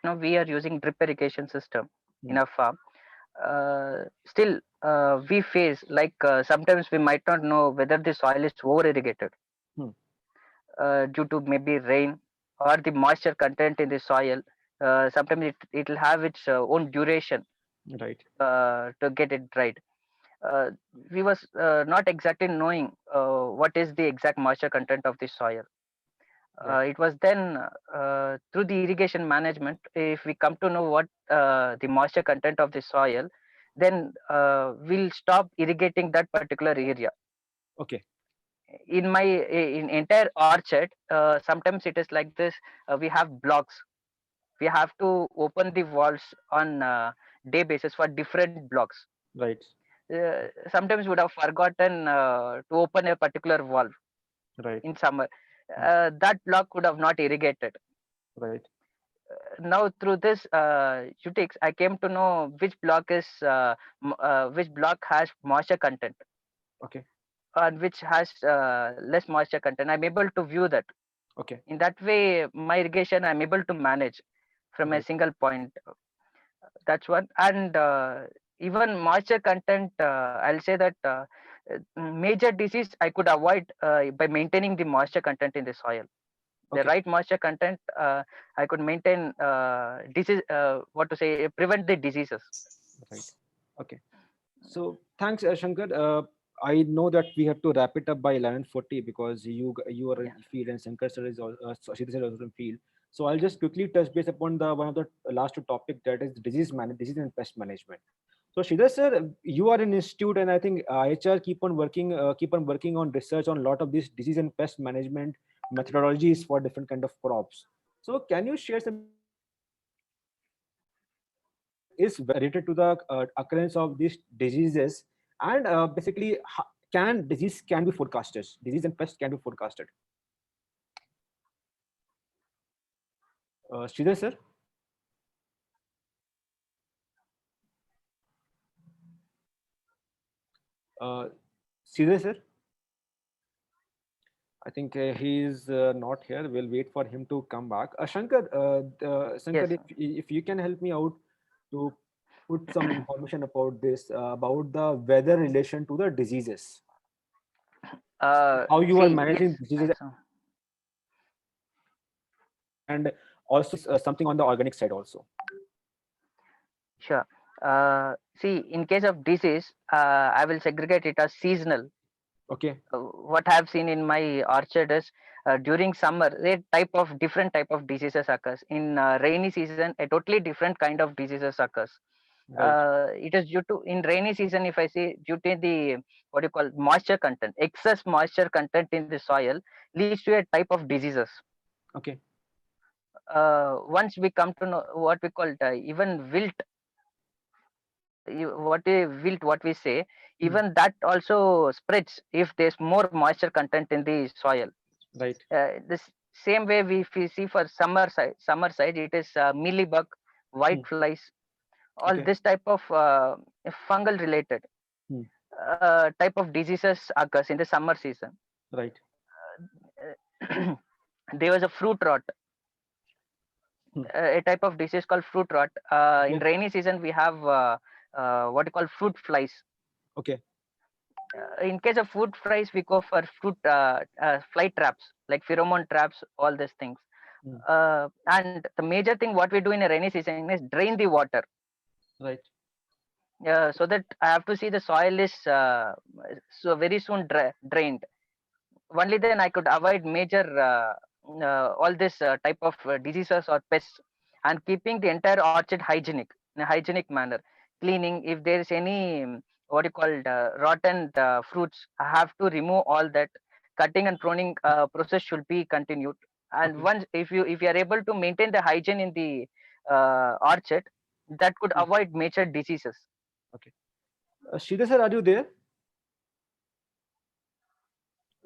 now we are using drip irrigation system in our farm. Still, we face like sometimes we might not know whether the soil is over irrigated Hmm. due to maybe rain or the moisture content in the soil. Sometimes it will have its own duration Right. to get it dried. Uh, we was not exactly knowing what is the exact moisture content of the soil. Right. It was then through the irrigation management, if we come to know what the moisture content of the soil, then we'll stop irrigating that particular area. Okay. In my in entire orchard, sometimes it is like this. We have blocks. We have to open the walls on day basis for different blocks. Right. Sometimes we would have forgotten to open a particular wall Right. in summer. That block could have not irrigated. Right. Now through this Utix, I came to know which block has moisture content Okay. and which has less moisture content. I'm able to view that. Okay. In that way, my irrigation I'm able to manage from a Right. single point. That's one. And even moisture content, I'll say that major disease I could avoid by maintaining the moisture content in the soil. The Okay. right moisture content, I could maintain disease. What to say? Prevent the diseases. Right. Okay. So thanks, Shankar. I know that we have to wrap it up by 11:40 because you are in Yeah. field and Shankar sir is Sridhar sir is also in field. So I'll just quickly touch base upon the one of the last two topic, that is disease and pest management. So Sridhar sir, you are in institute, and I think IHR keep on working on research on a lot of these disease and pest management methodologies for different kind of crops. So can you share some is related to the occurrence of these diseases, and basically disease can be forecasted. Disease and pest can be forecasted. Sridhar sir. Sridhar sir. I think he is not here. We'll wait for him to come back. Shankar, Shankar, Yes. if you can help me out to put some information about this, about the weather relation to the diseases, how you are See, yes. managing diseases, So, and also something on the organic side also. sure. See, in case of disease, I will segregate it as seasonal. Okay. What I have seen in my orchard is during summer, different type of diseases occurs. In rainy season, a totally different kind of diseases occurs. Right. It is due to, in rainy season, if I say, due to the what you call moisture content, excess moisture content in the soil leads to a type of diseases. Okay. Once we come to know what we call even wilt, what we say, even that also spreads if there's more moisture content in the soil. Right. This same way if we see for summer side, it is mealybug, white flies, all Okay. this type of fungal related Hmm. type of diseases occurs in the summer season. Right. There was a fruit rot, Hmm. a type of disease called fruit rot. In Okay. rainy season, we have what you call fruit flies. Okay. In case of fruit flies, we go for fruit fly traps, like pheromone traps, all these things. Hmm. And the major thing what we do in a rainy season is drain the water, Right. so that I have to see the soil is so very soon drained. Only then I could avoid major all this type of diseases or pests, and keeping the entire orchard hygienic in a hygienic manner. Cleaning, if there is any what you call rotten fruits, I have to remove all that. Cutting and pruning process should be continued. And Okay. once if you are able to maintain the hygiene in the orchard, that could Hmm. avoid major diseases. Okay. Sridhar sir, are you there?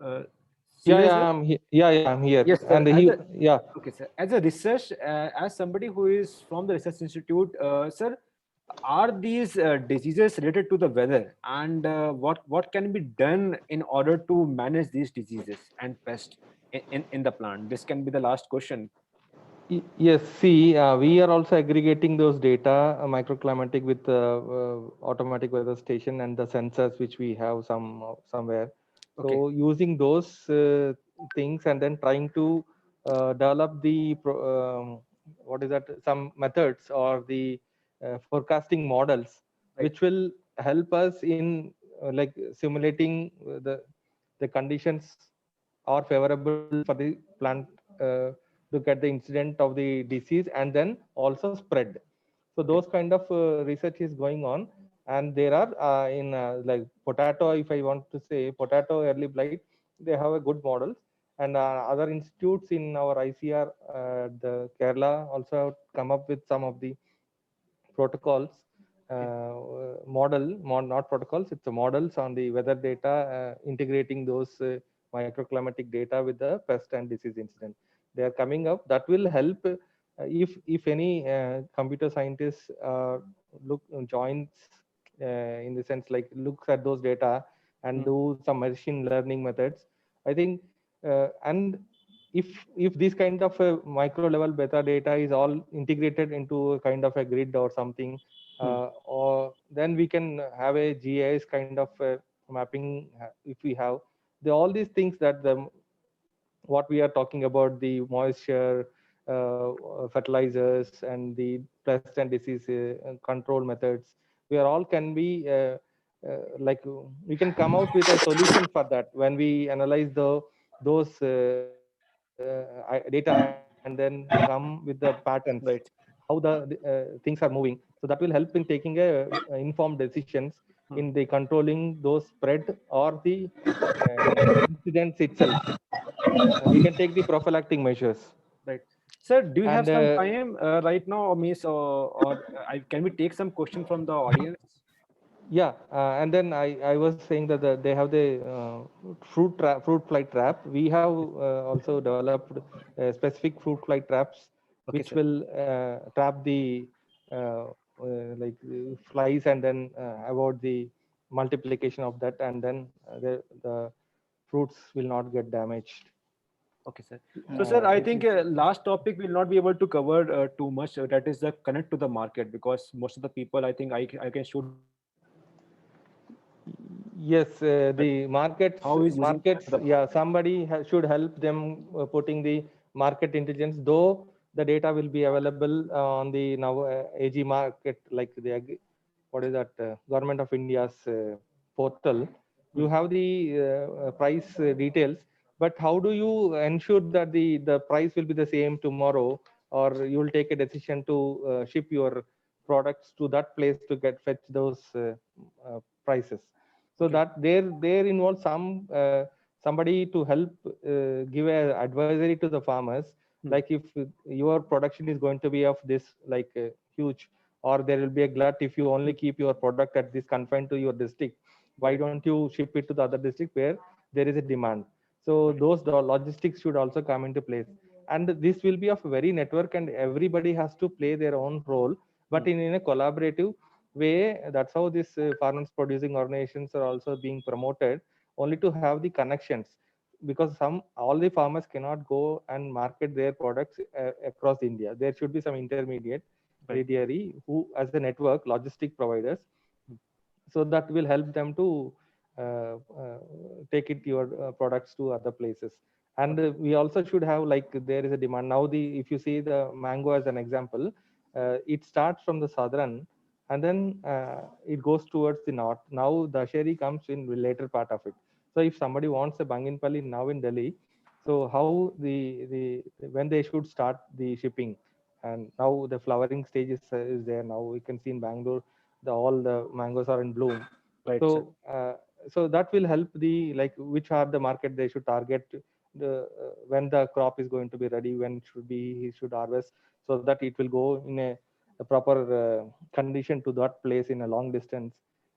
Uh, Yeah, Sridhar yeah, sir? yeah, I'm here. Yes, sir. And he, yeah, Okay, sir. As a research, as somebody who is from the research institute, sir, are these diseases related to the weather, and what can be done in order to manage these diseases and pests in the plant? This can be the last question. Yes, see, we are also aggregating those data, microclimatic with automatic weather station and the sensors which we have somewhere. Okay. So using those things and then trying to develop the what is that, some methods or the forecasting models, Right. which will help us in like simulating the conditions are favorable for the plant. Look at the incident of the disease and then also spread. So those kind of research is going on, and there are in like potato, if I want to say potato early blight, they have a good models, and other institutes in our ICR, the Kerala also have come up with some of the protocols, not protocols, it's a models on the weather data, integrating those microclimatic data with the pest and disease incident. They are coming up. That will help if any computer scientist joins in the sense like looks at those data and do some machine learning methods. I think and if this kind of a micro level beta data is all integrated into a kind of a grid or something, or then we can have a GIS kind of mapping. If we have all these things, that what we are talking about, the moisture, fertilizers, and the pest and disease control methods, we are all can be like we can come out with a solution for that when we analyze those data and then come with the patterns, how the things are moving. So that will help in taking informed decisions in the controlling those spread or the incidents itself. We can take the prophylactic measures. Right. Sir, do you have And some time right now, or miss, or can we take some question from the audience? Yeah, and then I was saying that they have the fruit fly trap. We have also developed specific fruit fly traps Okay, which sir. will trap the flies and then avoid the multiplication of that, and then the fruits will not get damaged. Okay, sir. So, sir, I think last topic will not be able to cover too much. That is the connect to the market, because most of the people, I think, I can show Yes, the markets, how is using markets. the Yeah, somebody should help them putting the market intelligence. Though the data will be available on the now AG market, like the what is that Government of India's portal. You have the price details, but how do you ensure that the price will be the same tomorrow, or you will take a decision to ship your products to that place to get fetch those prices? So Okay. that there involves somebody to help give a advisory to the farmers, like if your production is going to be of this like huge, or there will be a glut if you only keep your product at this confined to your district, why don't you ship it to the other district where there is a demand? So those logistics should also come into place, and this will be of very network, and everybody has to play their own role, but in a collaborative way. That's how these farmers producing organizations are also being promoted, only to have the connections, because all the farmers cannot go and market their products across India. There should be some intermediary who as a network logistic providers, so that will help them to take it your products to other places. And we also should have, like, there is a demand now. The If you see the mango as an example, it starts from the southern, and then it goes towards the north. Now the sherry comes in the later part of it. So if somebody wants a banginpalli now in Delhi, so how the when they should start the shipping? And now the flowering stage is there. Now we can see in Bangalore all the mangoes are in bloom. Right, So sir. so that will help the, like, which are the market they should target, the when the crop is going to be ready, when should be he should harvest, so that it will go in a proper condition to that place in a long distance.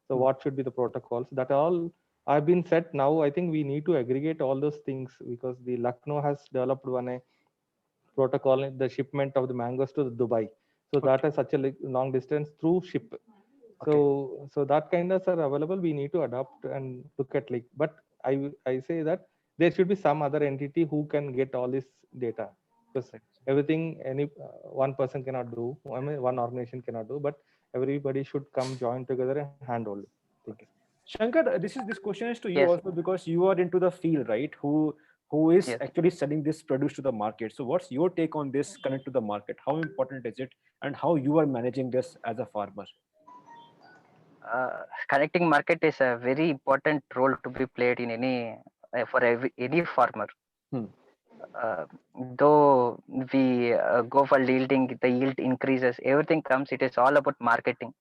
So what should be the protocols? That all have been set. Now I think we need to aggregate all those things, because the Lucknow has developed one protocol in the shipment of the mangoes to Dubai. So that is such a long distance through ship. So that kind of are available. We need to adopt and look at, like, but I say that there should be some other entity who can get all this data, because everything one person cannot do. I mean, one organization cannot do, but everybody should come join together and handle it. Thank you. Shankar, this question is to you Yes. also, because you are into the field, right? Who is Yes. actually selling this produce to the market? So what's your take on this connect to the market? How important is it, and how you are managing this as a farmer? Connecting market is a very important role to be played in any farmer. Hmm. Uh, though we go for yielding, the yield increases, everything comes. It is all about marketing.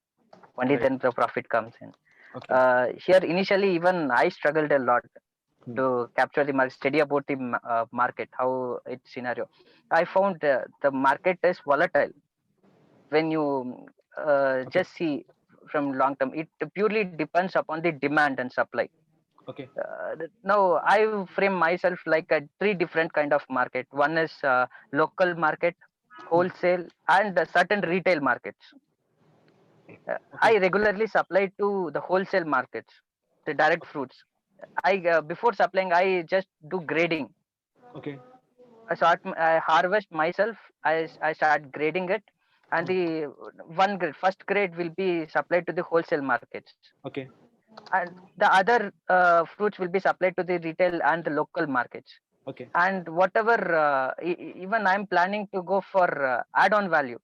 Only Right. then the profit comes in. Okay. Here initially, even I struggled a lot Hmm. to capture the market, study about the market, how its scenario. I found the market is volatile when you just see from long term. It purely depends upon the demand and supply. Okay. Now I frame myself like a three different kind of market. One is local market, wholesale, and certain retail markets. I regularly supply to the wholesale markets, the direct fruits. I before supplying, I just do grading. Okay. I harvest myself. I start grading it, and the first grade will be supplied to the wholesale markets, Okay. and the other fruits will be supplied to the retail and the local markets. Okay. And whatever, even I'm planning to go for add-on value,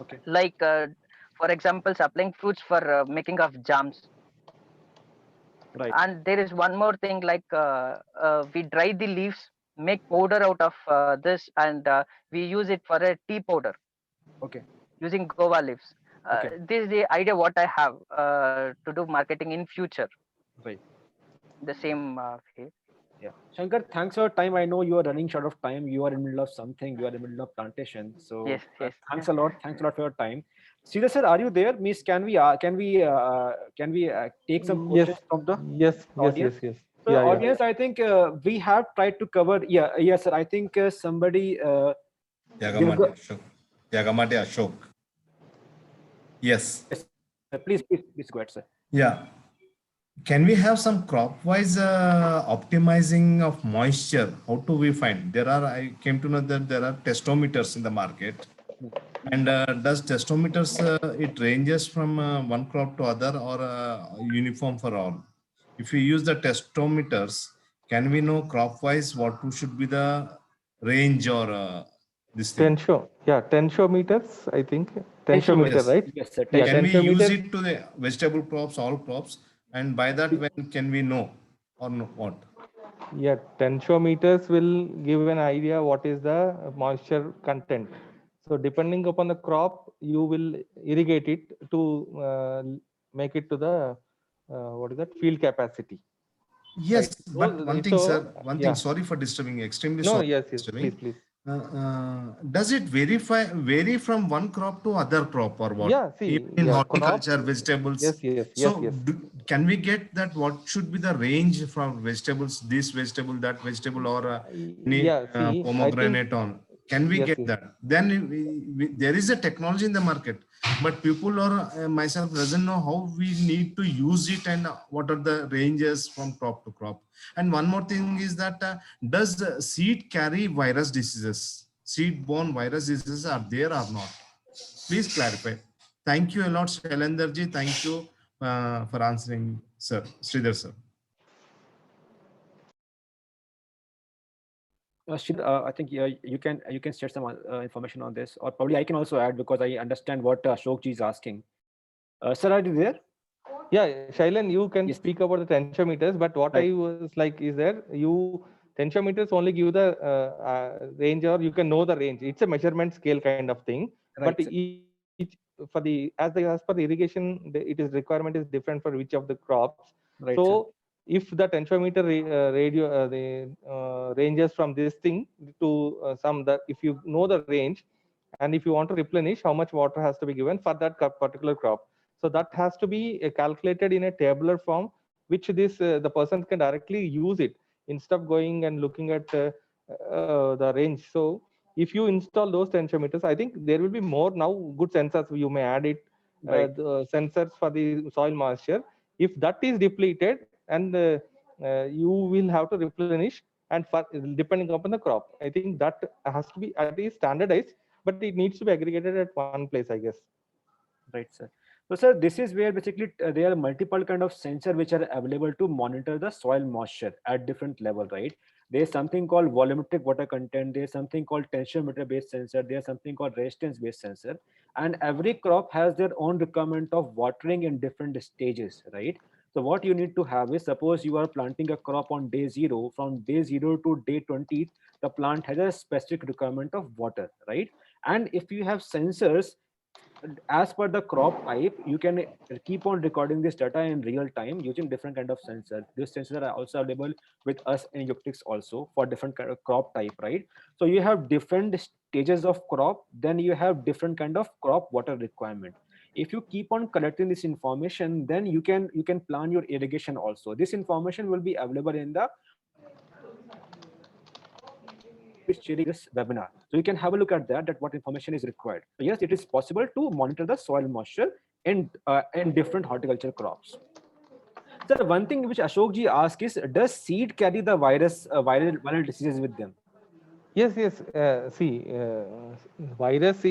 Okay. like for example, supplying fruits for making of jams. Right. And there is one more thing, like we dry the leaves, make powder out of this, and we use it for a tea powder Okay. using guava leaves. Okay. This is the idea what I have to do marketing in future. Right. The same way. Yeah. Shankar, thanks for your time. I know you are running short of time. You are in the middle of something. You are in the middle of plantation. So Yes, yes. thanks a lot. Thanks a lot for your time. Sridhar sir, are you there? Means can we take some Yes, questions from the yes, yes, audience? yes, yes. So Yeah, yeah. audience, I think we have tried to cover. Yeah, yes, sir. I think somebody. Yagamati Ashok. Yagamati Ashok. Yes. Yes, please go ahead, sir. Yeah. Can we have some crop-wise optimizing of moisture? How do we find? I came to know that there are testometers in the market. And does testometers, it ranges from one crop to other or uniform for all? If we use the testometers, can we know crop-wise what should be the range or this thing? Yeah, tensiometers, I think. Tensiometer, Yes. right? Yes, sir. Yeah, Can we use tensiometer. it to the vegetable crops, all crops? And by that, when can we know or no, what? Yeah, tensiometers will give an idea what is the moisture content. So depending upon the crop, you will irrigate it to make it to the what is that field capacity. Yes, Right. but one thing, sir, one thing, Yeah. sorry for disturbing, extremely No, sorry yes, for yes, disturbing. please, please. Does it vary from one crop to other crop or what? Yeah, see, Even in yeah, horticulture, crop. vegetables. Yes, yes, yes, So yes. can we get that what should be the range from vegetables, this vegetable, that vegetable, or any Yeah, see, I think pomegranate on? Can we yes, get yes. that? Then there is a technology in the market, but people or myself doesn't know how we need to use it and what are the ranges from crop to crop. And one more thing is that does seed carry virus diseases? Seed-borne virus diseases are there or not? Please clarify. Thank you a lot, Shailenderji. Thank you for answering, sir. Sridhar, sir. Sridhar, I think you can share some information on this, or probably I can also add because I understand what Ashokji is asking. Sir, are you there? Yeah, Shailen, you can Yes. speak about the tensiometers, but what Right. I was like is there tensiometers only give the range, or you can know the range. It's a measurement scale kind of thing. Right, But sir. each for the as per the irrigation, it is requirement is different for which of the crops. Right, sir. So if the tensiometer the ranges from this thing to some that if you know the range, and if you want to replenish, how much water has to be given for that particular crop. So that has to be calculated in a tabular form, which the person can directly use it instead of going and looking at the range. So if you install those tensiometers, I think there will be more now good sensors. You may add it, Right. the sensors for the soil moisture. If that is depleted, and you will have to replenish, and for depending upon the crop, I think that has to be at least standardized, but it needs to be aggregated at one place, I guess. Right, sir. So, sir, this is where basically there are multiple kind of sensor which are available to monitor the soil moisture at different level, right? There's something called volumetric water content. There's something called tensiometer based sensor. There's something called resistance based sensor. And every crop has their own requirement of watering in different stages, right? So what you need to have is, suppose you are planting a crop on day 0, from day 0 to day 20, the plant has a specific requirement of water, right? And if you have sensors, as per the crop type, you can keep on recording this data in real time using different kind of sensor. These sensors are also available with us in Euclix also for different kind of crop type, right? So you have different stages of crop, then you have different kind of crop water requirement. If you keep on collecting this information, then you can plan your irrigation also. This information will be available in the sharing this webinar. So you can have a look at that what information is required. So yes, it is possible to monitor the soil moisture in different horticulture crops. Sir, one thing which Ashok ji asked is, does seed carry the viral diseases with them? Yes, yes. See, virus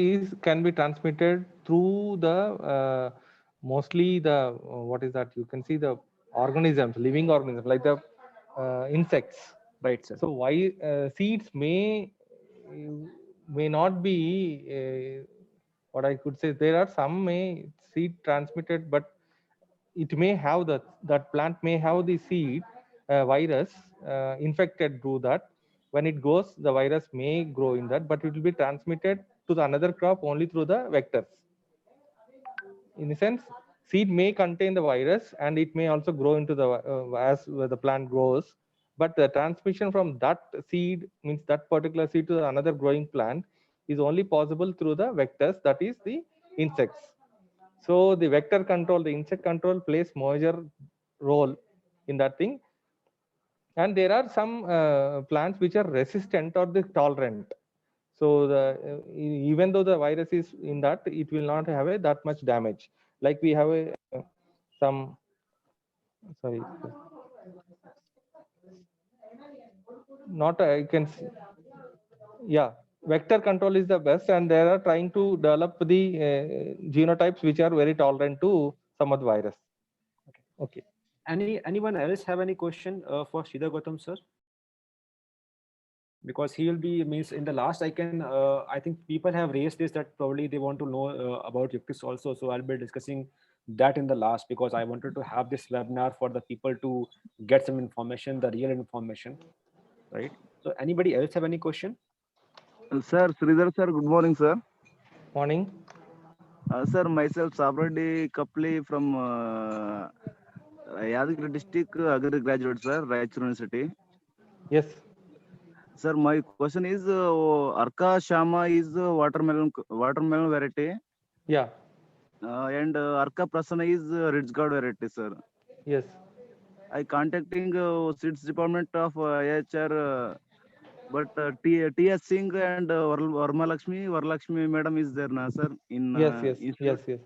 can be transmitted through the mostly the what is that? You can see the organisms, living organisms like the insects. Right, sir. So why seeds may not be what I could say. There are some may seed transmitted, but it may have that plant may have the seed virus infected through that. When it goes, the virus may grow in that, but it will be transmitted to the another crop only through the vectors. In a sense, seed may contain the virus, and it may also grow into the as the plant grows, but the transmission from that seed, means that particular seed, to another growing plant is only possible through the vectors, that is the insects. So the vector control, the insect control plays major role in that thing. And there are some plants which are resistant or the tolerant. So even though the virus is in that, it will not have that much damage. Like we have some, sorry, not I can, yeah, vector control is the best, and they are trying to develop the genotypes which are very tolerant to some of the virus. Okay. Anyone else have any question for Sridhar Gautam sir? Because he will be means in the last I think people have raised this that probably they want to know about Yuctis also. So I'll be discussing that in the last, because I wanted to have this webinar for the people to get some information, the real information, right? So anybody else have any question? Sir, Sridhar sir, good morning, sir. Morning. Sir, myself, Sabraddi Kapli from Yadagiri district, agri graduate, sir, Raichur University. Yes. Sir, my question is, Arka Shama is watermelon variety, Yeah. and Arka Prasanna is Ridge Guard variety, sir. Yes. I contacting seeds department of IHR, but T.S. Singh and Varmalakshmi madam is there now, sir, in Yes. Yes. institute. Yes. Yes.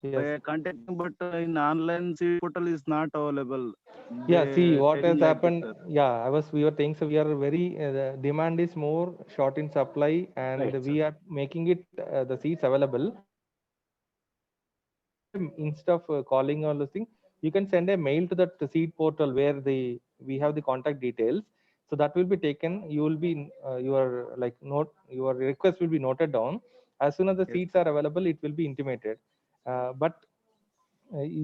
Yes. Contacting, but in online seed portal is not available. Yeah, see They what has telling like this, happened. sir. Yeah, we were saying, so we are very, the demand is more short in supply, and Right, we are making it, the seeds available. Instead of calling all those things, you can send a mail to that seed portal where we have the contact details. So that will be taken. You will be, your like note, your request will be noted down. As soon as the Yes. seeds are available, it will be intimated. But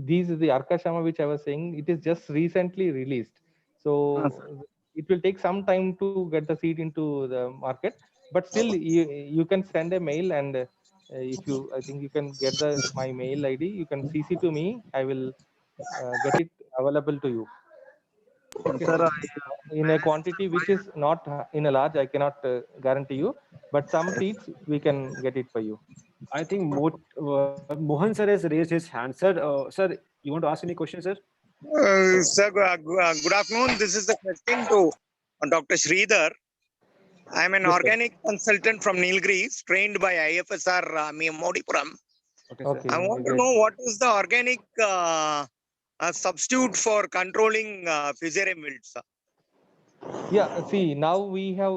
these is the Arka Shama which I was saying. It is just recently released, Sir. so it will take some time to get the seed into the market. But still, you can send a mail, and if you, I think you can get my mail ID. You can CC to me. I will get it available to you. Okay. Sir, In a quantity which is not in a large, I cannot guarantee you. But some seeds we can get it for you. I think Mohan sir has raised his hand. Sir, sir, you want to ask any question, sir? Sir, good afternoon. This is the question to Dr. Sridhar. I am an Yes, sir. organic consultant from Nilgiris, trained by IFSR Modipuram. Okay, Okay. sir. I want to Great. know what is the organic substitute for controlling fusarium wilt, sir. Yeah, see, now we have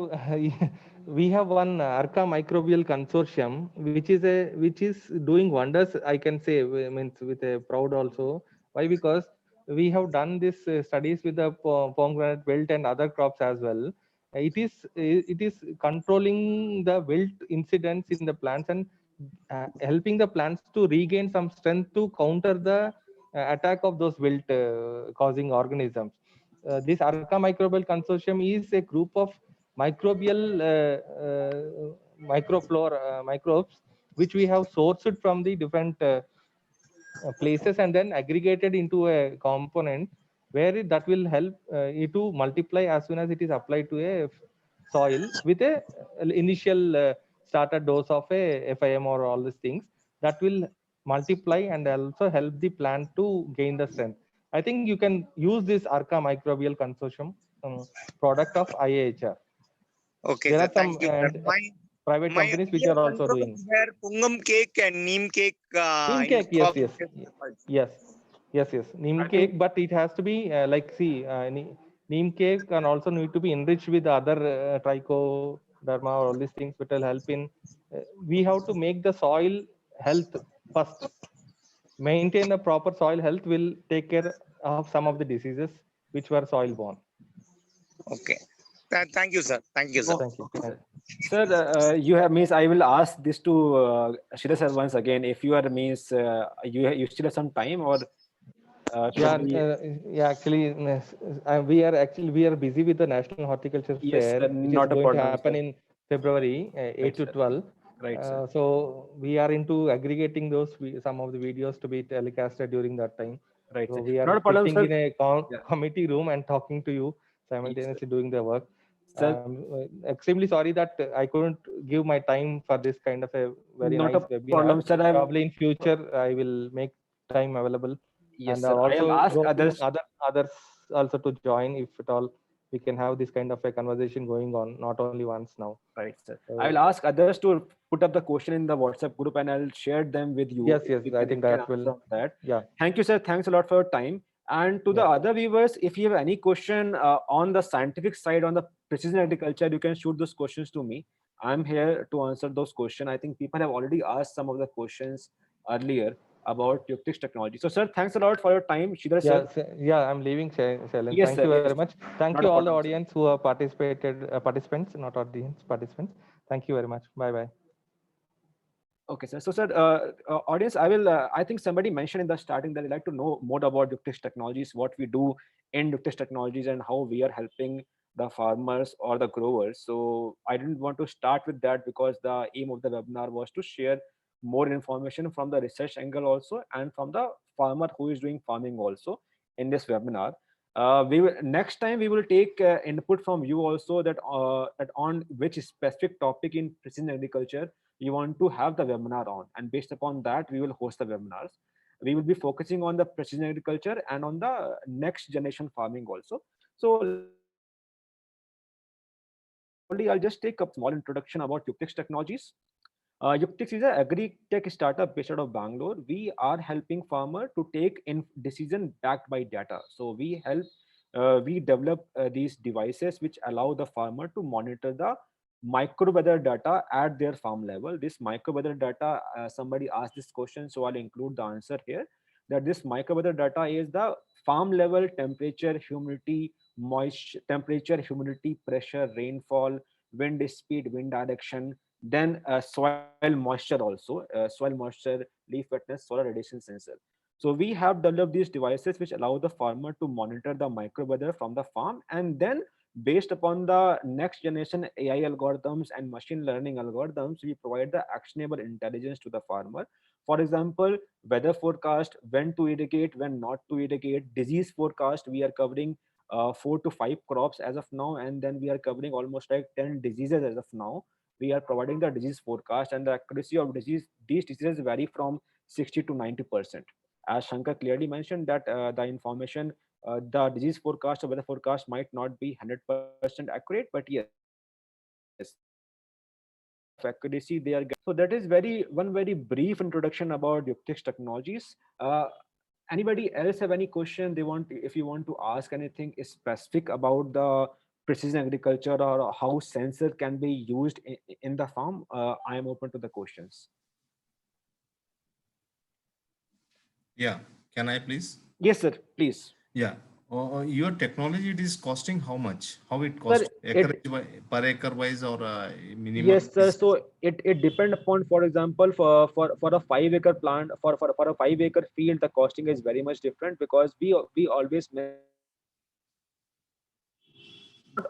we have one Arca microbial consortium, which is doing wonders. I can say, means with a proud also. Why? Because we have done this studies with the pomegranate wilt and other crops as well. It is controlling the wilt incidence in the plants, and helping the plants to regain some strength to counter the attack of those wilt causing organisms. This Arca microbial consortium is a group of microbial microbes which we have sourced from the different places and then aggregated into a component where that will help it to multiply as soon as it is applied to a soil with a initial starter dose of a FIM or all these things that will multiply and also help the plant to gain the strength. I think you can use this Arca microbial consortium product of IAHR. Okay, There sir. are some Thank you, sir. private My companies which earlier are also control doing. is where Pungam cake and neem cake Neem in cake, yes, crop yes, is yes. Neem I cake, think- but it has to be like, see, neem cake can also need to be enriched with other trichoderma or all these things which will help in. We have to make the soil health first. Maintain the proper soil health will take care of some of the diseases which were soil borne. Okay. Thank you, sir. Thank you, sir. Thank you. Okay, sir. Sir, you have means I will ask this to Sridhar sir once again. If you are means you still have some time, or Yeah, should we- actually, we are busy with the National Horticulture Yes, Fair, sir, which is not a going to problem, happen sir. in February 8 Right, to sir. 12. Right, sir. So we are into aggregating some of the videos to be telecasted during that time. Right, So sir. we are Not a problem, sitting sir. in a Yeah. committee room and talking to you simultaneously doing the work. Sir, I'm extremely sorry that I couldn't give my time for this kind of a very not nice a webinar. problem, sir. Probably in future I will make time available, Yes, and sir. I have also asked rope in others. others also to join if at all we can have this kind of a conversation going on, not only once now. Right, sir. So, I will ask others to put up the question in the WhatsApp group, and I'll share them with you. yes, If yes, you I can, think you can that answer will, on that. yeah. Thank you, sir. Thanks a lot for your time. And to the Yeah. other viewers, if you have any question on the scientific side, on the precision agriculture, you can shoot those questions to me. I'm here to answer those questions. I think people have already asked some of the questions earlier about Yuktix technology. So, sir, thanks a lot for your time. Shridhar, Yeah, sir. yeah, I'm leaving, Shailen. Yes, Thank sir. you very Yes, much. Thank not you a all the problem, sir. audience who have participated, participants, not audience, participants. Thank you very much. Bye bye. Okay, sir. So, sir, audience, I think somebody mentioned in the starting that they'd like to know more about Yuktix Technologies, what we do in Yuktix Technologies, and how we are helping the farmers or the growers. So, I didn't want to start with that because the aim of the webinar was to share more information from the research angle also, and from the farmer who is doing farming also in this webinar. We will next time we will take input from you also, that on which specific topic in precision agriculture you want to have the webinar on, and based upon that we will host the webinars. We will be focusing on the precision agriculture and on the next generation farming also. So I'll just take a small introduction about Yuktix Technologies. Yuktix is an agri-tech startup based out of Bangalore. We are helping farmer to take in decision backed by data. So we develop these devices which allow the farmer to monitor the micro weather data at their farm level. This micro weather data, somebody asked this question, so I'll include the answer here. That this micro weather data is the farm level temperature, humidity, moisture, temperature, humidity, pressure, rainfall, wind speed, wind direction, then soil moisture also, soil moisture, leaf wetness, solar radiation sensor. So we have developed these devices which allow the farmer to monitor the micro weather from the farm, and then based upon the next generation AI algorithms and machine learning algorithms, we provide the actionable intelligence to the farmer. For example, weather forecast, when to irrigate, when not to irrigate, disease forecast. We are covering 4 to 5 crops as of now, and then we are covering almost like 10 diseases as of now. We are providing the disease forecast, and the accuracy of these diseases vary from 60 to 90%. As Shankar clearly mentioned that the information, the disease forecast or weather forecast might not be 100% accurate, but yes, accuracy they are getting. So that is one very brief introduction about Yuktix Technologies. Anybody else have any question they want, if you want to ask anything specific about the precision agriculture or how sensor can be used in the farm, I am open to the questions. Yeah, can I please? Yes, sir, please. Yeah. Your technology, it is costing how much? How it Sir, costs per acre wise, or minimum? yes, sir. So it depend upon, for example, for a 5 acre plant, for a 5 acre field, the costing is very much different, because we always not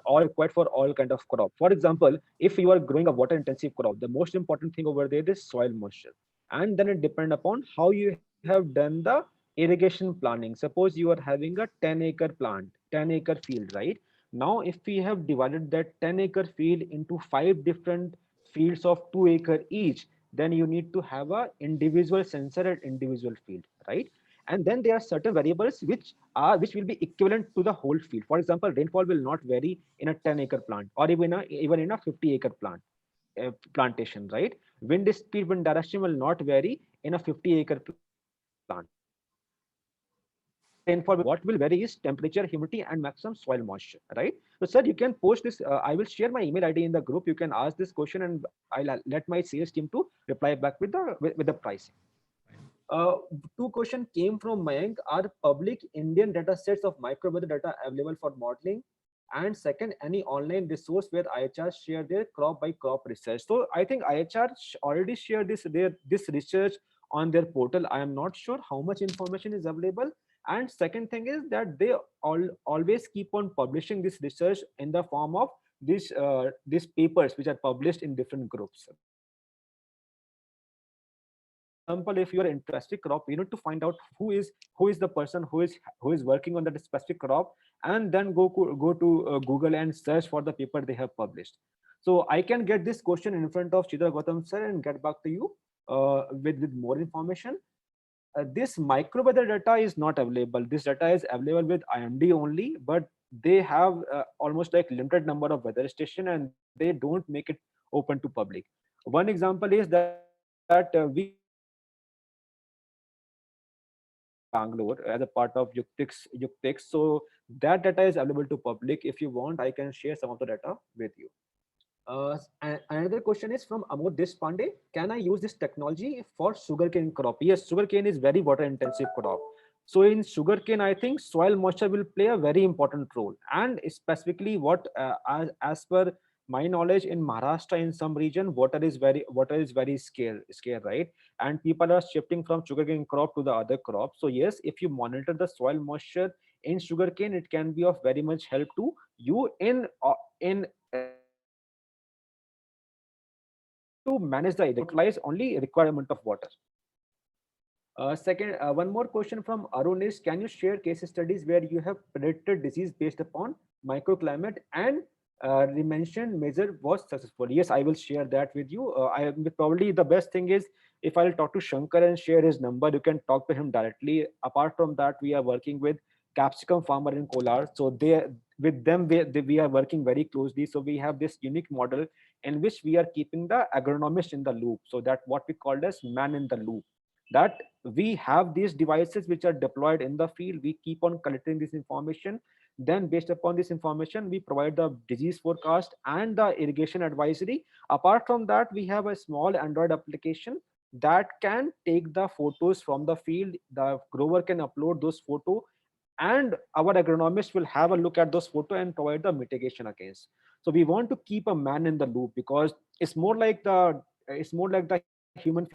all required for all kind of crop. For example, if you are growing a water intensive crop, the most important thing over there is soil moisture, and then it depend upon how you have done the irrigation planning. Suppose you are having a 10-acre plant, 10-acre field, right? Now if we have divided that 10-acre field into 5 different fields of 2 acre each, then you need to have a individual sensor at individual field, right? And then there are certain variables which will be equivalent to the whole field. For example, rainfall will not vary in a 10-acre plant, or even in a 50-acre plantation, right? Wind speed, wind direction will not vary in a 50-acre plant. Rainfall, what will vary is temperature, humidity, and maximum soil moisture, right? So sir, you can post this. I will share my email ID in the group. You can ask this question, and I'll let my sales team to reply back with the pricing. Uh, Two questions came from Mayank. Are public Indian data sets of microweather data available for modeling? And second, any online resource where IHR share their crop by crop research? So I think IHR already shared this research on their portal. I am not sure how much information is available. And second thing is that they always keep on publishing this research in the form of these papers which are published in different groups. example, if you are interested crop, you need to find out who is the person who is working on that specific crop, and then go to Google and search for the paper they have published. So I can get this question in front of Chitra Gautam sir and get back to you with more information. This microweather data is not available. This data is available with IMD only, but they have almost like limited number of weather station, and they don't make it open to public. One example is that we Bangalore as a part of Yuktix. So that data is available to public. If you want, I can share some of the data with you. Another question is from Amod Deshpande. Can I use this technology for sugarcane crop? Yes, sugarcane is very water intensive crop. So in sugarcane, I think soil moisture will play a very important role. And specifically, what as per my knowledge, in Maharashtra, in some region, water is very scarce, right? And people are shifting from sugarcane crop to the other crop. So yes, if you monitor the soil moisture in sugarcane, it can be of very much help to you in to manage the utilize only requirement of water. Second, one more question from Arun is, can you share case studies where you have predicted disease based upon microclimate and dimension measure was successful? Yes, I will share that with you. Probably the best thing is if I'll talk to Shankar and share his number, you can talk to him directly. Apart from that, we are working with capsicum farmer in Kolar. So with them, we are working very closely. So we have this unique model in which we are keeping the agronomist in the loop. So that what we call as man in the loop, that we have these devices which are deployed in the field. We keep on collecting this information. Then based upon this information, we provide the disease forecast and the irrigation advisory. Apart from that, we have a small Android application that can take the photos from the field. The grower can upload those photos, and our agronomist will have a look at those photos and provide the mitigation against. So we want to keep a man in the loop, because it's more like the human,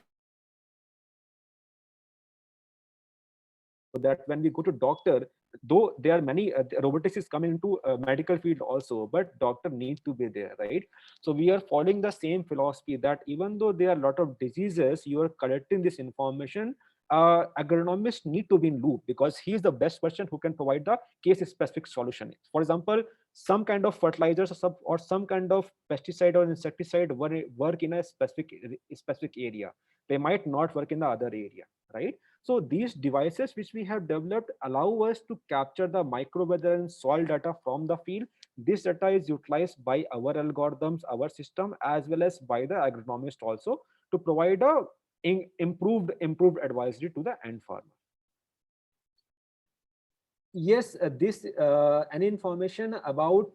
that when we go to doctor, though there are many robotics is coming into medical field also, but doctor needs to be there, right? So we are following the same philosophy, that even though there are a lot of diseases, you are collecting this information. Agronomists need to be in loop, because he is the best person who can provide the case specific solution. For example, some kind of fertilizers or some kind of pesticide or insecticide work in a specific area, they might not work in the other area, right? So these devices which we have developed allow us to capture the micro weather and soil data from the field. This data is utilized by our algorithms, our system, as well as by the agronomist also, to provide a improved advisory to the end farmer. Yes, this any information about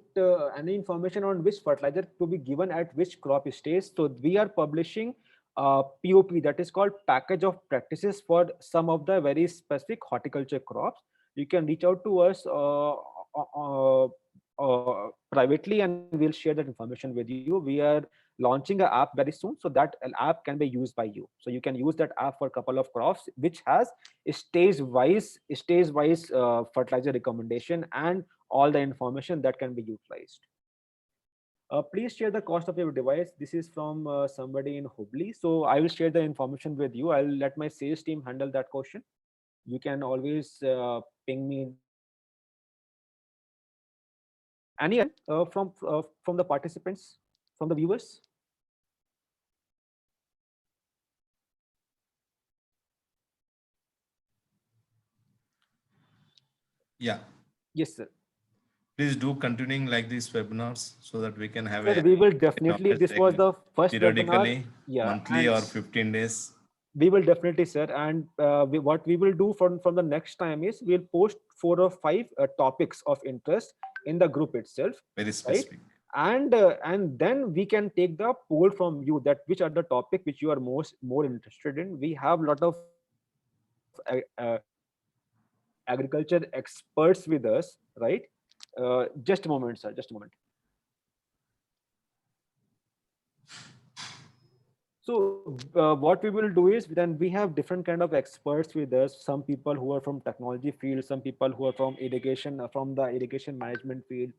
any information on which fertilizer to be given at which crop stage. So we are publishing POP, that is called package of practices, for some of the very specific horticulture crops. You can reach out to us privately, and we'll share that information with you. We are launching an app very soon, so that an app can be used by you. So you can use that app for a couple of crops, which has stage-wise fertilizer recommendation and all the information that can be utilized. Please share the cost of your device. This is from somebody in Hubli. So I will share the information with you. I'll let my sales team handle that question. You can always ping me. Any from the participants, from the viewers? Yeah. Yes, sir. Please do continuing like these webinars so that we can have Sir, a we will definitely. This was the first webinar. periodically, Yeah, monthly and or 15 days. we will definitely, sir. And what we will do from the next time is we'll post 4 or 5 topics of interest in the group itself, Very right? specific. And then we can take the poll from you, that which are the topic which you are more interested in. We have a lot of agriculture experts with us, right? Just a moment, sir, just a moment. So what we will do is, then we have different kind of experts with us. Some people who are from technology field, some people who are from irrigation, from the irrigation management field,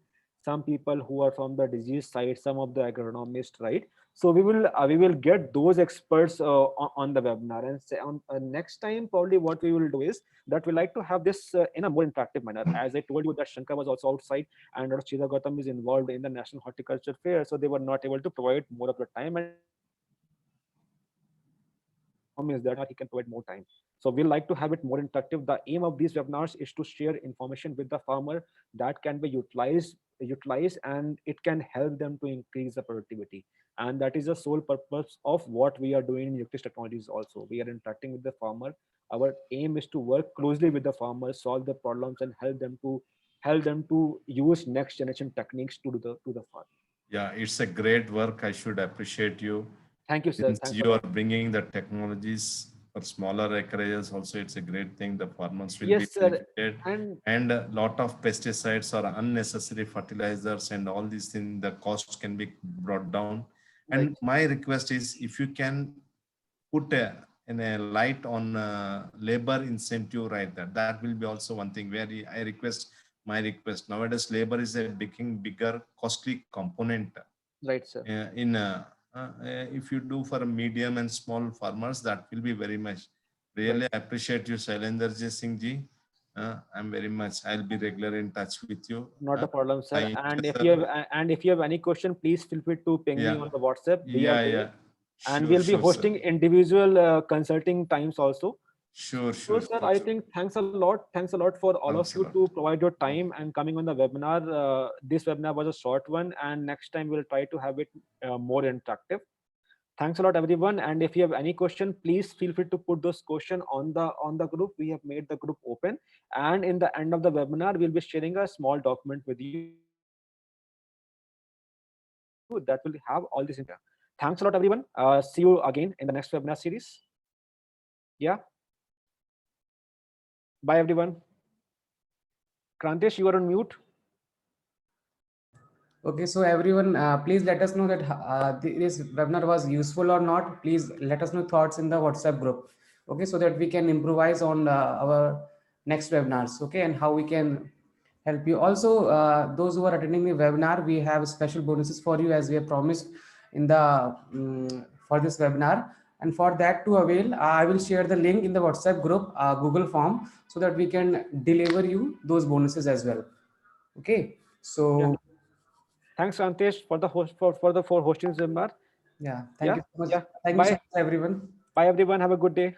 some people who are from the disease side, some of the agronomists, right? So we will get those experts on the webinar, and say on next time probably what we will do is that we like to have this in a more interactive manner. As I told you that Shankar was also outside, and Dr. Chida Gautam is involved in the National Horticulture Fair, so they were not able to provide more of the time, and is that he can provide more time. So we like to have it more interactive. The aim of these webinars is to share information with the farmer that can be utilized, and it can help them to increase the productivity. And that is the sole purpose of what we are doing in Yuctis Technologies also. We are interacting with the farmer. Our aim is to work closely with the farmers, solve the problems, and help them to use next generation techniques to the farm. Yeah, it's a great work. I should appreciate you. Thank you, sir. Since Thanks a you are lot. bringing the technologies for smaller acreages, also it's a great thing. The farmers will Yes, be sir. benefited, and a lot of pesticides or unnecessary fertilizers and all these things, the cost can be brought down. Right. And my request is, if you can put a light on labor incentive right there, that will be also one thing where I request, my request. Nowadays labor is a bigger costly component Right, sir. in if you do for a medium and small farmers, that will be very much. Really appreciate you, Shailendra Singh ji. I'm very much, I'll be regular in touch with you. Not a problem, sir. Thank And you, if sir. you have any question, please feel free to ping me Yeah. on the WhatsApp. We are there. And Sure, we'll be sure, hosting sir. individual consulting times also. Sure, So, sure. sir, I think thanks a lot. Thanks a lot for all Thanks of a you lot. to provide your time and coming on the webinar. This webinar was a short one, and next time we'll try to have it more interactive. Thanks a lot, everyone. And if you have any question, please feel free to put those questions on the group. We have made the group open, and in the end of the webinar, we'll be sharing a small document with you that will have all this in there. Thanks a lot, everyone. See you again in the next webinar series. Yeah. Bye, everyone. Krantesh, you are on mute. Okay, so everyone, please let us know that this webinar was useful or not. Please let us know thoughts in the WhatsApp group. Okay, so that we can improvise on our next webinars. Okay, and how we can help you. Also, those who are attending the webinar, we have special bonuses for you as we have promised in the for this webinar. And for that to avail, I will share the link in the WhatsApp group, Google form, so that we can deliver you those bonuses as well. Okay, so. Yeah. Thanks, Krantesh, for the host for hosting this webinar. Yeah, thank you so much. Yeah. Thank you so Bye. much, everyone. Bye, everyone. Have a good day.